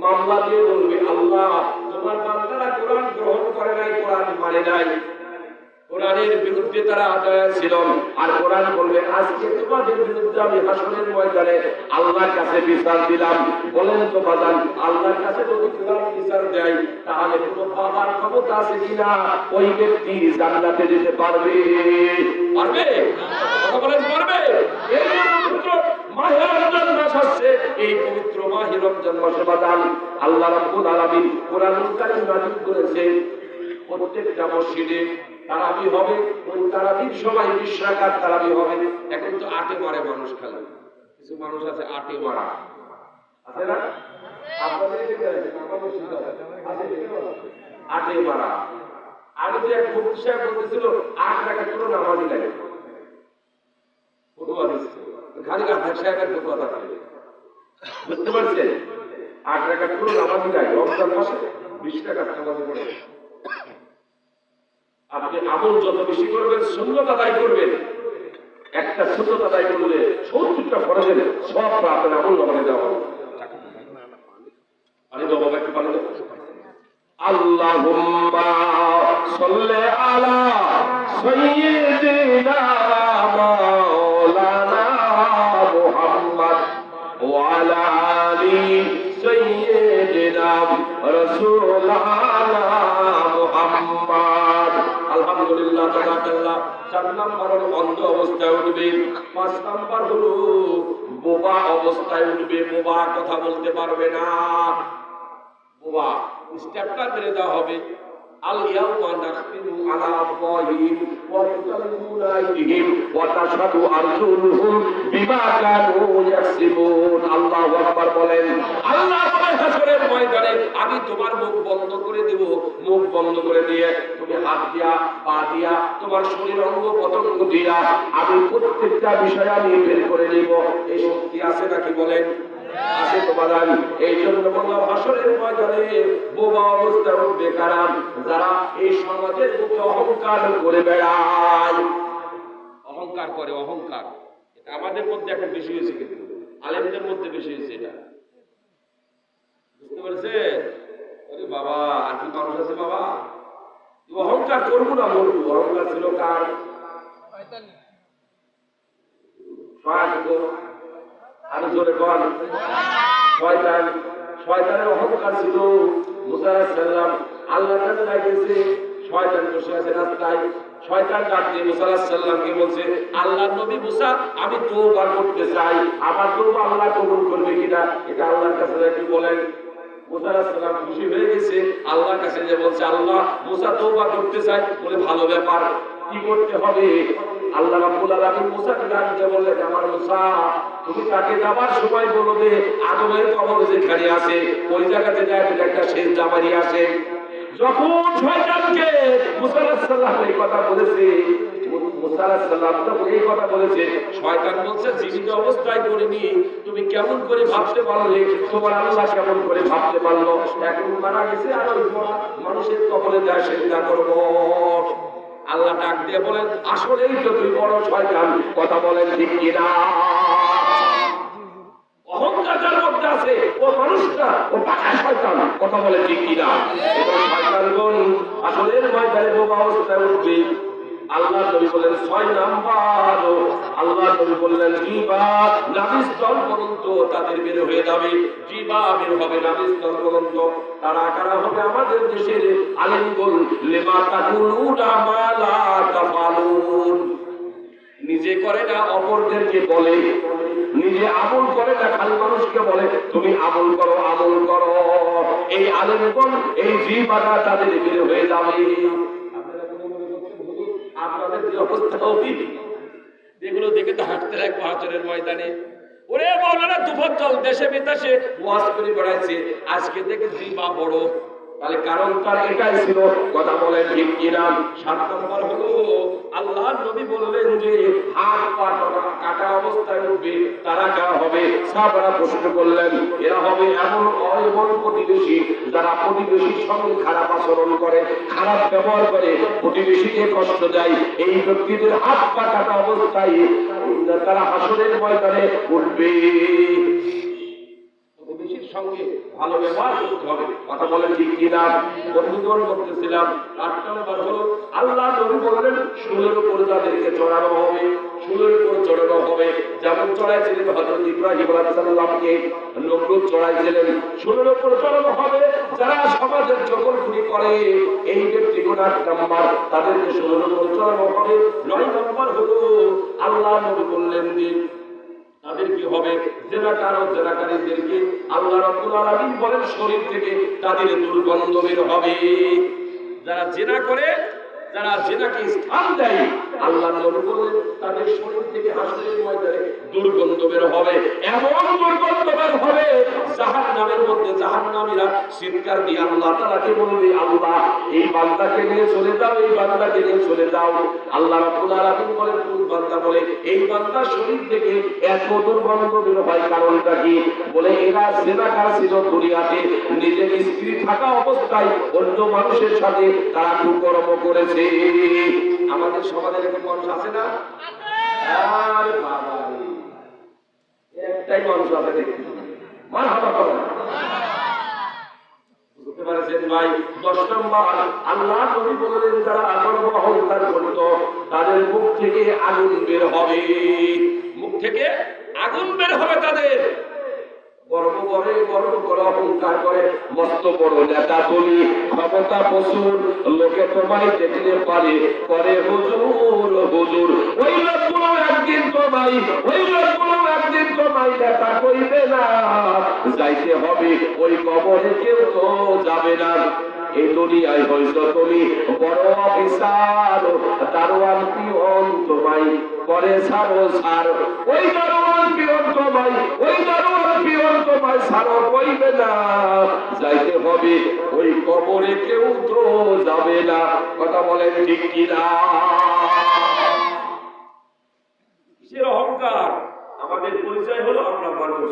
মামলা দিয়ে বলবে, আল্লাহ তোমার বান্দারা কোরআন গ্রহণ করে নাই, কোরআন মানে নাই, কোরআনের বিরুদ্ধে তারা আদায় ছিল। আর কোরআন বলবে, আজকে তোমাদের বিরুদ্ধে আমি হাসরের ময়দানে আল্লাহর কাছে বিচার দিলাম। বলেন তো বাজান, আল্লাহর কাছে যদি কোরআন বিচার দেয়, তাহলে কোনো বাবার ক্ষমতা আছে কিনা ওই ব্যক্তি জান্নাতে যেতে পারবে? পারবে? কথা বলেন, পারবে? এই পবিত্র মাহে রমজান মাস আসছে, এই পবিত্র মাহে রমজান মাসে বাজান আল্লাহ রাব্বুল আলামিন কোরআনুল কারীম নাযিল করেছেন। প্রত্যেকটা মসজিদে তারাবি হবে, ওই তারাবির সময় 20 রাকাত তারাবি হবে। এখন তো আটে মারে মানুষ, খেলে কিছু মানুষ আছে আটে মারা, আছে না? আপনাদের এদিকে আছে, আমার মসজিদে আছে, আটে মারা। আমি যে এক মুফতি সাহেব বলতেছিল 8 রাকাত কোনো নামাজই লাগে, ফতোয়া দিচ্ছে, খালি আধা সাহেবের ফতোয়া থাকে, বুঝতে পারছেন? 8 রাকাত কোনো নামাজই লাগে, রমজান মাসে 20 রাকাত নামাজ পড়ে। আপনি আমল যত বেশি করবেন, সুন্নাত আদায় করবেন, একটা সুন্নাত আদায় করলে 70টা ফরজের সব আপনার আমল নামায় দেওয়া হবে। আরে বাবা একটু পারেন, আল্লাহুম্মা সাল্লি আলা সাইয়্যিদিনা মাওলানা মুহাম্মদ ওয়া আলা আলি সাইয়্যিদিনা রাসূলুল্লাহ মুহাম্মদ। আলহামদুলিল্লাহ, তাবারাকাল্লাহ। 4 নাম্বার হলো অন্ধ অবস্থায় উঠবে। 5 নাম্বার হলো বোবা অবস্থায় উঠবে, বোবা, কথা বলতে পারবে না, বোবা। স্টেপটা মেরে দেওয়া হবে, আল ইয়াউমা নাখতিমু আলা আফওয়াহিহিম ওয়া তুকাল্লিমুনা আইদিহিম ওয়া তাশহাদু আরজুলুহুম বিমা কানু ইয়াকসিবুন। আল্লাহু আকবার বলেন। আল্লাহ বলেন, হাসরের ময়দানে আমি তোমার মুখ বন্ধ করে দেব, মুখ বন্ধ করে দিয়ে তুমি হাত দিয়া, পা দিয়া, তোমার শরীর অঙ্গ প্রত্যঙ্গ দিয়া আমি প্রত্যেকটা বিষয় আমি বের করে নিব। এই শক্তি আছে নাকি বলেন? আছে তোমাদের। এই জন্য বললাম, হাসরের ময়দানে বোবা অবস্থায় উঠবে কারা? যারা এই সমাজের মুখে অহংকার করে বেড়ায়, অহংকার করে, অহংকার। এটা আমাদের মধ্যে এখন বেশি হয়েছে, কিন্তু আলেমদের মধ্যে বেশি হয়েছে এটা, বুঝতে পারছে? আরে বাবা, আর কি মানুষ আছে বাবা, অহংকার করবো না বলবো। অহংকার ছিল কার? আরো জোরে কন, শয়তান। শয়তানের অহংকার ছিল। মুসা আলাইহিস সালাম আল্লাহর কাছে যাইতেছে, শয়তান বসে আছে রাস্তায়। শয়তান ডাক দিয়ে মুসা আলাইহিস সালামকে বলছে, আল্লাহর নবী মুসা, আমি তওবা করতে চাই, আমার তওবা আল্লাহ কবুল করবে কিনা এটা আল্লাহর কাছে একটু বলেন। মুসা আলাইহিস সালাম খুশি হয়ে গেছে, আল্লাহর কাছে যে বলছে, আল্লাহ মুসা তওবা করতে চায়, বলে ভালো ব্যাপার, কি করতে হবে? আল্লাহ রাব্বুল আলামিন মুসাকে ডাক দিয়ে বললেন, আমার মুসা, তুমি তাকে যাবার সময় বলবে আদমের কবর যেখানে আছে ওই জায়গাতে যায় একটা সেজদা মারিয়ে আসে। যখন শয়তানকে মুসা আলাইহিস সালাম এই কথা বলেছে, মুসা আলাইহিস সালাম যখন এই কথা বলেছে, শয়তান বলছে, জীবিত অবস্থায় করিনি, তুমি কেমন করে ভাবতে পারলে? তোমার আল্লাহ কেমন করে ভাবতে পারলো? এখন মারা গেছে, আর ওই মানুষের কবরে যায় সেজদা করবো? আল্লাহ ডাক দিয়ে বলেন, আসলেই তো তুই বড় শয়তান, কথা বলেন ঠিক কিনা? অহংকার যার মধ্যে আছে ও মানুষটা, ও পাকা শয়তান, কথা বলেন ঠিক কিনা? এবং শয়তানগণ আসলের ময়দানে বোবা অবস্থায় উঠবে। আল্লাহ নবী বলেন 6 নাম্বার, আল্লাহ নবী বললেন, জিবা নাভিস্থল পর্যন্ত তাদের বের হয়ে যাবে, জিবা বের হবে নাভিস্থল পর্যন্ত। তারা কারা হবে? আমাদের দেশের আলেমগণ। লিমা তাকুলুনা মা লা তাফালুন, নিজে করে না অপরদেরকে বলে, নিজে আমল করে না, খালি মানুষকে বলে তুমি আমল করো, আমল করো। এই আলেমগণ, এই জিবাটা তাদের বের হয়ে যাবে। আপনাদের যে অবস্থা হবে, এগুলো দেখে তো হাঁটতে রাখবো হাসরের ময়দানে। ওরে মাওলানা তুফাজ্জল দেশে বিদেশে ওয়াজ করে বেড়াইছে, আজকে দেখে জিবা বড়, তাহলে কারণ তার এটাই ছিল, কথা বলেন ঠিক কিনা? 7 নম্বর হলো আল্লাহর নবী বললেন যে হাত পা কাটা অবস্থায় উঠবে তারা কারা হবে? সাহাবারা প্রশ্ন করলেন এরা হবে এমন প্রতিবেশী যারা প্রতিবেশীর সঙ্গে খারাপ আচরণ করে, খারাপ ব্যবহার করে, প্রতিবেশীকে কষ্ট দেয়। এই ব্যক্তিদের হাত পা কাটা অবস্থায় তারা হাসরের ময়দানে উঠবে। প্রতিবেশীর সঙ্গে ভালো ব্যবহার করতে হবে, কথা বলেন ঠিক কিনা? বন্ধুগণ করতেছিলাম 8 নম্বর হলো আল্লাহ নবী বললেন শুলের উপরে তাদেরকে চড়ানো হবে, শুলের উপর চড়ানো হবে। যেমন চড়াইছিলেন হযরত ইব্রাহিম আলাইহিস সালামকে নমরুদ চড়াইছিলেন, শুলের উপর চড়ানো হবে। যারা সমাজের জগলখুরি করে এই ব্যক্তিগুলো 8 নম্বর, তাদেরকে শুলের উপর চড়ানো হবে। 9 নম্বর হলো আল্লাহ নবী বললেন যে তাদের কি হবে? জেনাকার ও জেনাকারীদেরকে আল্লাহ রাব্বুল আলামিন বলেন শরীর থেকে তাদের দুর্গন্ধ বের হবে। যারা জেনা করে, যারা জেনাকে স্থান দেয়, আল্লাহ নবী বলেন তাদের শরীর থেকে হাসরের ময়দানে দুর্গন্ধ বের হবে। এমন দুর্গন্ধ বের হবে জাহান্নামের মধ্যে জাহান্নামীরা চিৎকার দিয়ে আল্লাহ তাআলাকে বলবে আল্লাহ এই বান্দাকে নিয়ে চলে যাও, এই বান্দাকে নিয়ে চলে যাও। আল্লাহ রাব্বুল আলামিন বলেন কোন বান্দা? বলে এই বান্দার শরীর থেকে এত দুর্গন্ধ বের হয় কারণটা কি? বলে এরা জেনাকার ছিল দুনিয়াতে, নিজের স্ত্রী থাকা অবস্থায় অন্য মানুষের সাথে তারা কুকর্ম করেছে। আমাদের সমাজে এরকম মানুষ আছে না? আরে বাবা রে, একটাই মানুষ আছে দেখি, মারহাবা করেন। বুঝতে পারছেন ভাই? 10 নম্বর আল্লাহ নবী বললেন যারা গর্ব অহংকার করত তাদের মুখ থেকে আগুন বের হবে, মুখ থেকে আগুন বের হবে তাদের। গর্ব করে, গর্ব করে, অহংকার করে, মস্ত বড় নেতা বলি, ক্ষমতা প্রচুর, লোকে তোমায় দেখলে পারে করে হুজুর হুজুর। ওই লোকগুলো একদিন তোমায়, ওই লোকগুলো একদিন তোমায় নেতা কইবে না, যাইতে হবে ওই কবরে, কেউ তো যাবে না। এই দুনিয়ায় হইছ তুমি বড় অফিসার, দারোয়ান পিয়ন তোমায় করে ছাড়ো ছাড়, ওই দারোয়ান পিয়ন তোমায়, ওই দারোয়ান পিয়ন তোমায় ছাড়ো কইবে না, যাইতে হবে ওই কবরে, কেউ তো যাবে না। কথা বলেন ঠিক কিনা? কিসের অহংকার? আমাদের পরিচয় হলো আমরা মানুষ,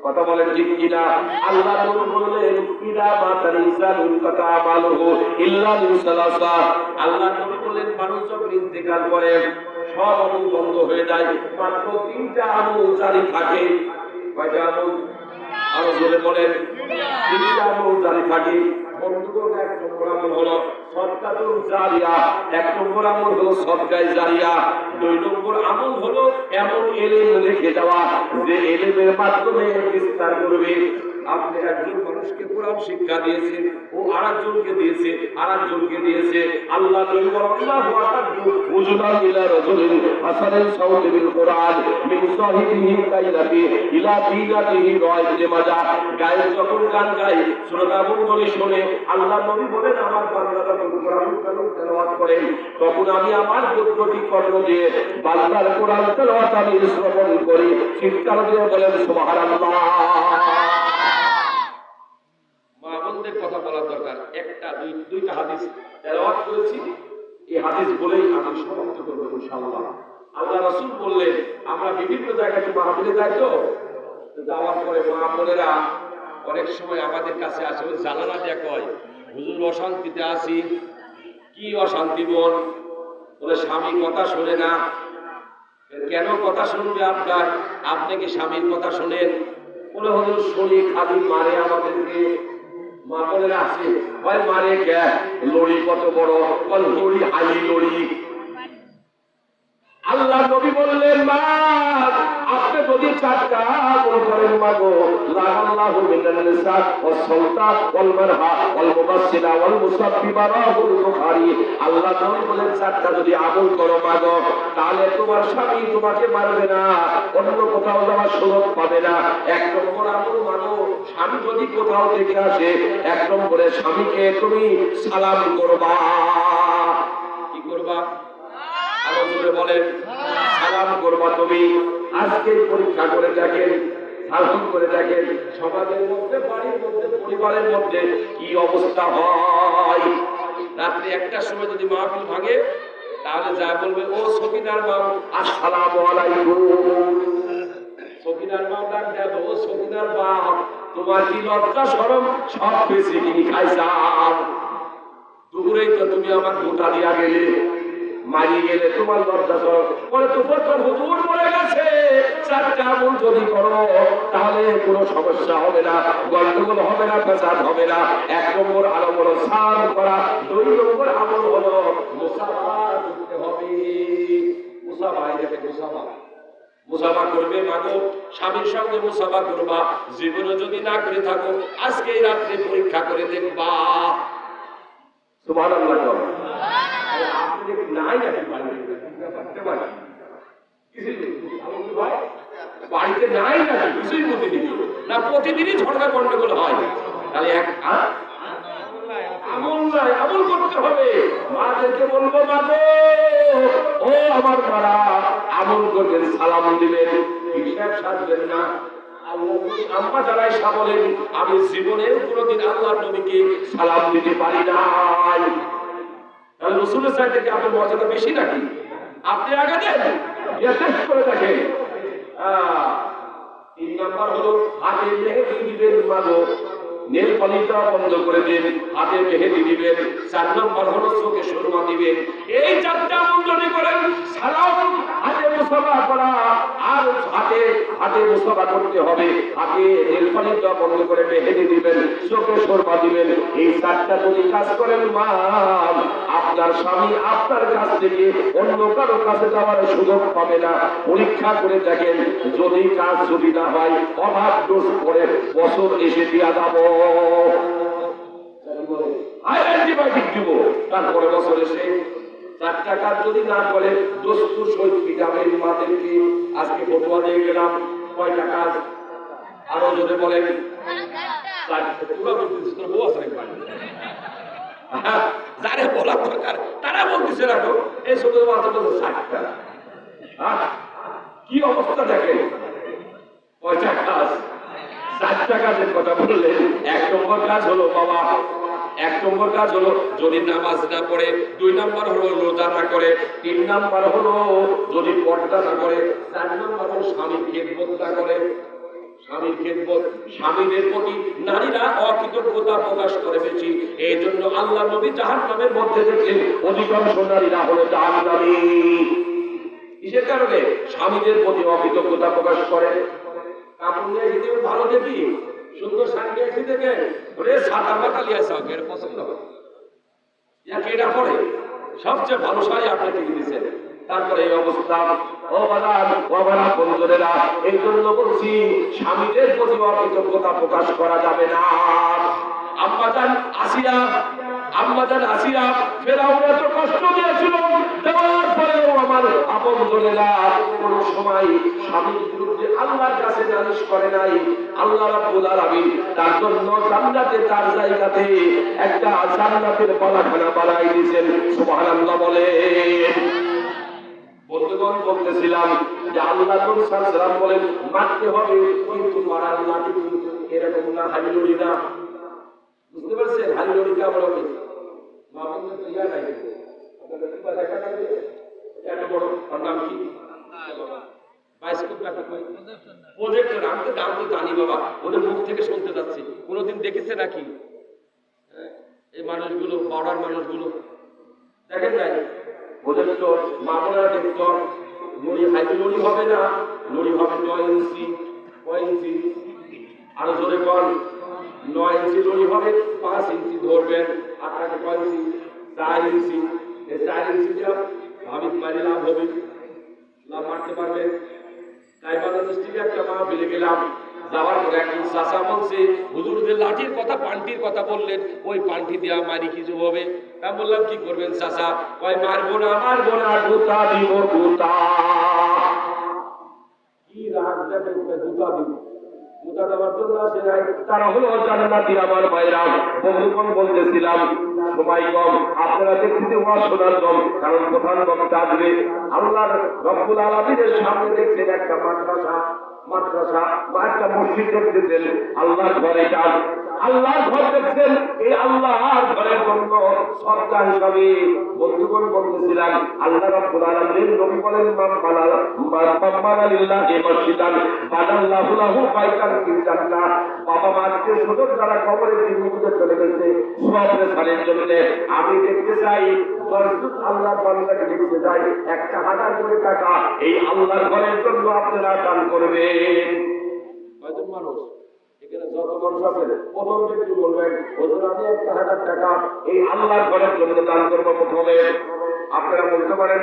কথা বলেন ঠিক কিনা? আল্লাহ নবী বললেন ইদা মাতাল ইনসানুল কাতামালহু ইল্লা লিসালাসা। আল্লাহ নবী বললেন মানুষ যখন ইন্তেকাল করে সব আমল বন্ধ হয়ে যায়, মাত্র 3টা আমল জারি থাকে। কয়টা আমল? আরো জোরে বলেন। 3টা আমল জারি থাকে। বন্ধুগণ, 1 নম্বর আমল হলো সদকাতুল জারিয়া, 1 নম্বর আমল হলো সদকায়ে জারিয়া। 2 নম্বর আমল হলো এমন ইলম লিখে দেওয়া যে ইলমের মাধ্যমে বিস্তার করবে। আপনি একজন মানুষকে কোরআন শিক্ষা দিয়েছেন, ও আরেকজনকে দিয়েছে, আরেকজনকে দিয়েছে। আল্লাহ নবী বলেন আল্লাহু আকবার উজুদান ইলা রাজুলিন হাসানাল সাউতি বিল কোরআন মিন সাহিবিহি কাইলাতি ইলা বিনাতিহি রাইতে মাজা। গায়ে যখন গান গায়, শ্রোতা মণ্ডলী শুনে, আল্লাহ নবী বলেন আমার বান্দারা যখন কোরআন তেলাওয়াত করেন তখন আমি আমার পদ্ধতি কর্ণ দিয়ে বান্দার কোরআন তেলাওয়াত আমি শ্রবণ করি। চিৎকার দিয়ে বলেন সুবহানাল্লাহ। কথা বলার দরকার। দুইটা হাদিস তেলাওয়াত করেছি, এই হাদিস বলেই আমি সমাপ্ত করব ইনশাআল্লাহ। আল্লাহ রাসূল বললেন আমরা বিভিন্ন জায়গায় মাহফিলে যাই, তো যাওয়ার পরে মা বোনেরা অনেক সময় আমাদের কাছে আসে, ওই জানালা দিয়ে কয় হুজুর অশান্তিতে আছি। কি অশান্তি বল? বলে স্বামী কথা শোনে না। কেন কথা শুনবে আপনার? আপনি কি স্বামীর কথা শোনেন? বলে হুজুর শুনি, খালি মারে আমাদেরকে। মা বোনেরা আসে, হয় মারে কে? লড়ি কত বড়? বল লড়ি, হাই লড়ি। আল্লাহ নবী বললেন মা আপনি যদি 4টা আমল করেন মাগো, লাআল্লাহু মিনাল নিসা ওয়াস সালতা ওয়াল মারহা ওয়াল মুবাসসিরা ওয়াল মুসাব্বিবা রাহুল বুখারী। আল্লাহ নবী বলেন 4টা যদি আমল করো মাগো, তাহলে তোমার স্বামী তোমাকে মারবে না, অন্য কোথাও যাওয়ার সুযোগ পাবে না। 1 নম্বর আমল মানো, স্বামী যদি কোথাও থেকে আসে 1 নম্বরে স্বামীকে তুমি সালাম করবা। কি করবা? বলেন সালাম করবা তুমি। আজকে পরীক্ষা করে দেখেন, সালাম করে দেখেন সমাজের মধ্যে, বাড়ির মধ্যে, পরিবারের মধ্যে কি অবস্থা হয়। রাত্রি 1টার সময় যদি মাহফিল ভাঙে তাহলে যা বলবে, ও সকিনার মা আসসালামু আলাইকুম। সকিনার মা ডাক দেবে, ও সকিনার বাপ তোমার কি লজ্জা শরম সব বেশি কিনি খাইছাম। দুপুরেই তো তুমি আমার গোটা দিয়া গেলে, মারিয়ে গেলে, তোমার লজ্জা শরম পরে তো প্রথম হুজুর বলে গেছে 4টা আমল যদি করো তাহলে কোনো সমস্যা হবে না, গন্ডগোল হবে না, ফেসাদ হবে না। 1 নম্বর আমল হলো সালাম করা, 2 নম্বর আমল হলো মুসাফা করতে হবে। মুসাফা, এই দেখে মুসাফা, মুসাফা করবে মাগো, স্বামীর সঙ্গে মুসাফা করবা। জীবনে যদি না করে থাকো আজকে এই রাত্রে পরীক্ষা করে দেখবা। সুবহানাল্লাহ। আপনি নাই নাকি বাড়িতে নাই নাকি কিছুই প্রতিদিন না, প্রতিদিনই ঝগড়া গন্ডগোল হয়। তাহলে আমল নাই, আমল করতে হবে। মাদেরকে বলবো, মাগো ও আমার মারা আমল করবেন, সালাম দিবেন, হিসাব সাজবেন না। আম্মা যারাই বলেন আমি জীবনেও কোনোদিন আল্লাহর নবীকে সালাম দিতে পারি নাই। তাহলে রাসূলের চাইতে কি আপনার মর্যাদা বেশি নাকি? আপনি আগে দেন, টেস্ট করে দেখেন। 3 নাম্বার হলো হাতে মেহেদি দিবেন মাগো, নেল পালিশটা বন্ধ করে দিন, হাতে মেহেদি দিবেন। 4 নাম্বার হলো চোখে সুরমা দিবেন। এই 4টা আমল যদি করেন, সালাম, হাতে মুসাফা করা, আর হাতে মুসাফা করতে হবে, হাতে নেল পালিশটা বন্ধ করে মেহেদি দিবেন, চোখে সুরমা দিবেন। এই 4টা যদি কাজ করেন মা, আপনার স্বামী আপনার কাছ থেকে অন্য কারো কাছে যাওয়ার সুযোগ পাবে না। পরীক্ষা করে দেখেন, যদি কাজ যদি না হয় অভাব দোষ করে বছর এসে দিয়া যাব, অ্যান্টিবায়োটিক দিব, তারপরে বছর এসে 4টা কাজ যদি না করে দস্তুর সহিত পিটাবেন মাদেরকে। আজকে ফটোয়া দিয়ে গেলাম, কয়টা কাজ আরো জোরে বলেন? যারা বলার দরকার তারা বলতেছে রাখো, এই ছোট মাথা বলতে 4টা। কি অবস্থা দেখেন, কয়টা কাজ? 4টা কাজের কথা বললেন। 1 নম্বর কাজ হলো বাবা, 1 নম্বর কাজ হলো যদি নামাজ না পড়ে, 2 নম্বর হলো রোজা না করে, 3 নম্বর হলো যদি পর্দা না করে, 4 নম্বর হলো স্বামীর খেদমত না করে। স্বামীর খেদমত, স্বামীদের প্রতি নারীরা অকৃতজ্ঞতা প্রকাশ করে বেশি। এই জন্য আল্লাহ নবী জাহান্নামের মধ্যে দেখলেন অধিকাংশ নারীরা হলো জাহান্নামী। কিসের কারণে? স্বামীদের প্রতি অকৃতজ্ঞতা প্রকাশ করে। কাপড় নিয়ে যদি ভালো দেখি, সুন্দর শাড়ি নিয়ে এসে দেখেন, ওরে সাঁতার বাতালি আছে, এর পছন্দ হয়, এটা পরে সবচেয়ে ভালো শাড়ি আপনাকে দিয়েছেন, তারপরে এই অবস্থা। ও বাবা বন্ধুরা, এই জন্য বলছি স্বামীদের প্রতি অকৃতজ্ঞতা প্রকাশ করা যাবে না। আম্মাজান আসিয়া ফেরাউন এত কষ্ট দিয়েছিল, দেওয়ার পরেও আমার আপন জনেরা কোন সময় স্বামীর বিরুদ্ধে আল্লাহর কাছে নালিশ করে নাই। আল্লাহ রাব্বুল আলামিন তার জন্য জান্নাতে, তার জায়গাতে একটা জান্নাতের বালাখানা বানাই দিয়েছেন। সুবহানাল্লাহ বলে। বন্ধুগণ, বলতেছিলাম যে আল্লাহ নবী সাল্লাল্লাহু আলাইহি ওয়াসাল্লাম বলেন মারতে হবে, কিন্তু মারার লাঠি কিন্তু এরকম না, হাইলুড়ি না। বুঝতে পারছেন? হাইলুড়ি কেমন হবে? মামুন তো ইয়া নাই, আপনাদের কি দেখা যাবে? এত বড় নাম কি? বাইস্কোপ না প্রজেক্টর। আমি তো দাম তো জানি বাবা, ওদের মুখ থেকে শুনতে যাচ্ছি। কোনোদিন দেখেছে নাকি এই মানুষগুলো, বর্ডার মানুষগুলো দেখেন নাই? প্রজেক্টর মামুনা দেখতর লড়ি, হাইট লড়ি হবে না, লড়ি হবে 9 ইঞ্চি। 9 ইঞ্চি আরো জোরে কর, 9 ইঞ্চি লড়ি হবে, 5 ইঞ্চি ধরবেন। আপনাকে 9 ইঞ্চি, 4 ইঞ্চি। এই 4 ইঞ্চিটা ভাবি মারি লাভ হবে, লাভ মারতে পারবেন। তাই বাংলাদেশ থেকে একটা মাহফিলে গেলাম, যাওয়ার পরে একজন চাচা বলছে হুজুরদের লাঠির কথা, পান্টির কথা বললেন, ওই পান্টি দেওয়া মারি কিছু হবে। তা বললাম কি করবেন চাচা? কয় মারবো না, গুতা দিব, গুতা। কি রাগ দেখেন, গুতা দিব। গুতা দেওয়ার জন্য আসে নাই, তারা হলো জান্নাতি আমার ভাইরা। বন্ধুগণ, বলতেছিলাম সময় কম, আপনারা দেখতে ওয়াজ শোনার কম, কারণ প্রধান বক্তা আসবে। আল্লাহর রব্বুল আলামিনের সামনে দেখছেন একটা মাদ্রাসা, মাদ্রাসা বা একটা মসজিদ দেখতেছেন, আল্লাহর ঘরে যান, আল্লাহর ঘর দেখছেন, এই আল্লাহর ঘরের জন্য সরকার হিসাবে বন্ধুগণ বলতেছিলাম, আল্লাহ রাব্বুল আলামিন নবী বলেন, মান বানালা লিল্লাহি মসজিদান বানাল্লাহু লাহু বাইতান ফিল জান্নাহ। বাবা মাকে ছোট যারা কবরে জীবনে চলে গেছে সবরে সালের জন্য আমি দেখতে চাই, দর্শক আল্লাহর বান্দাকে দেখতে চাই, 1,000 করে টাকা এই আল্লাহর ঘরের জন্য আপনারা দান করবেন। কয়জন মানুষ এখানে যত মানুষ আছে প্রথম ব্যক্তি বলবেন, ওজন আমি 1,000 টাকা এই আল্লাহর ঘরের জন্য দান করবো। প্রথমে আপনারা বলতে পারেন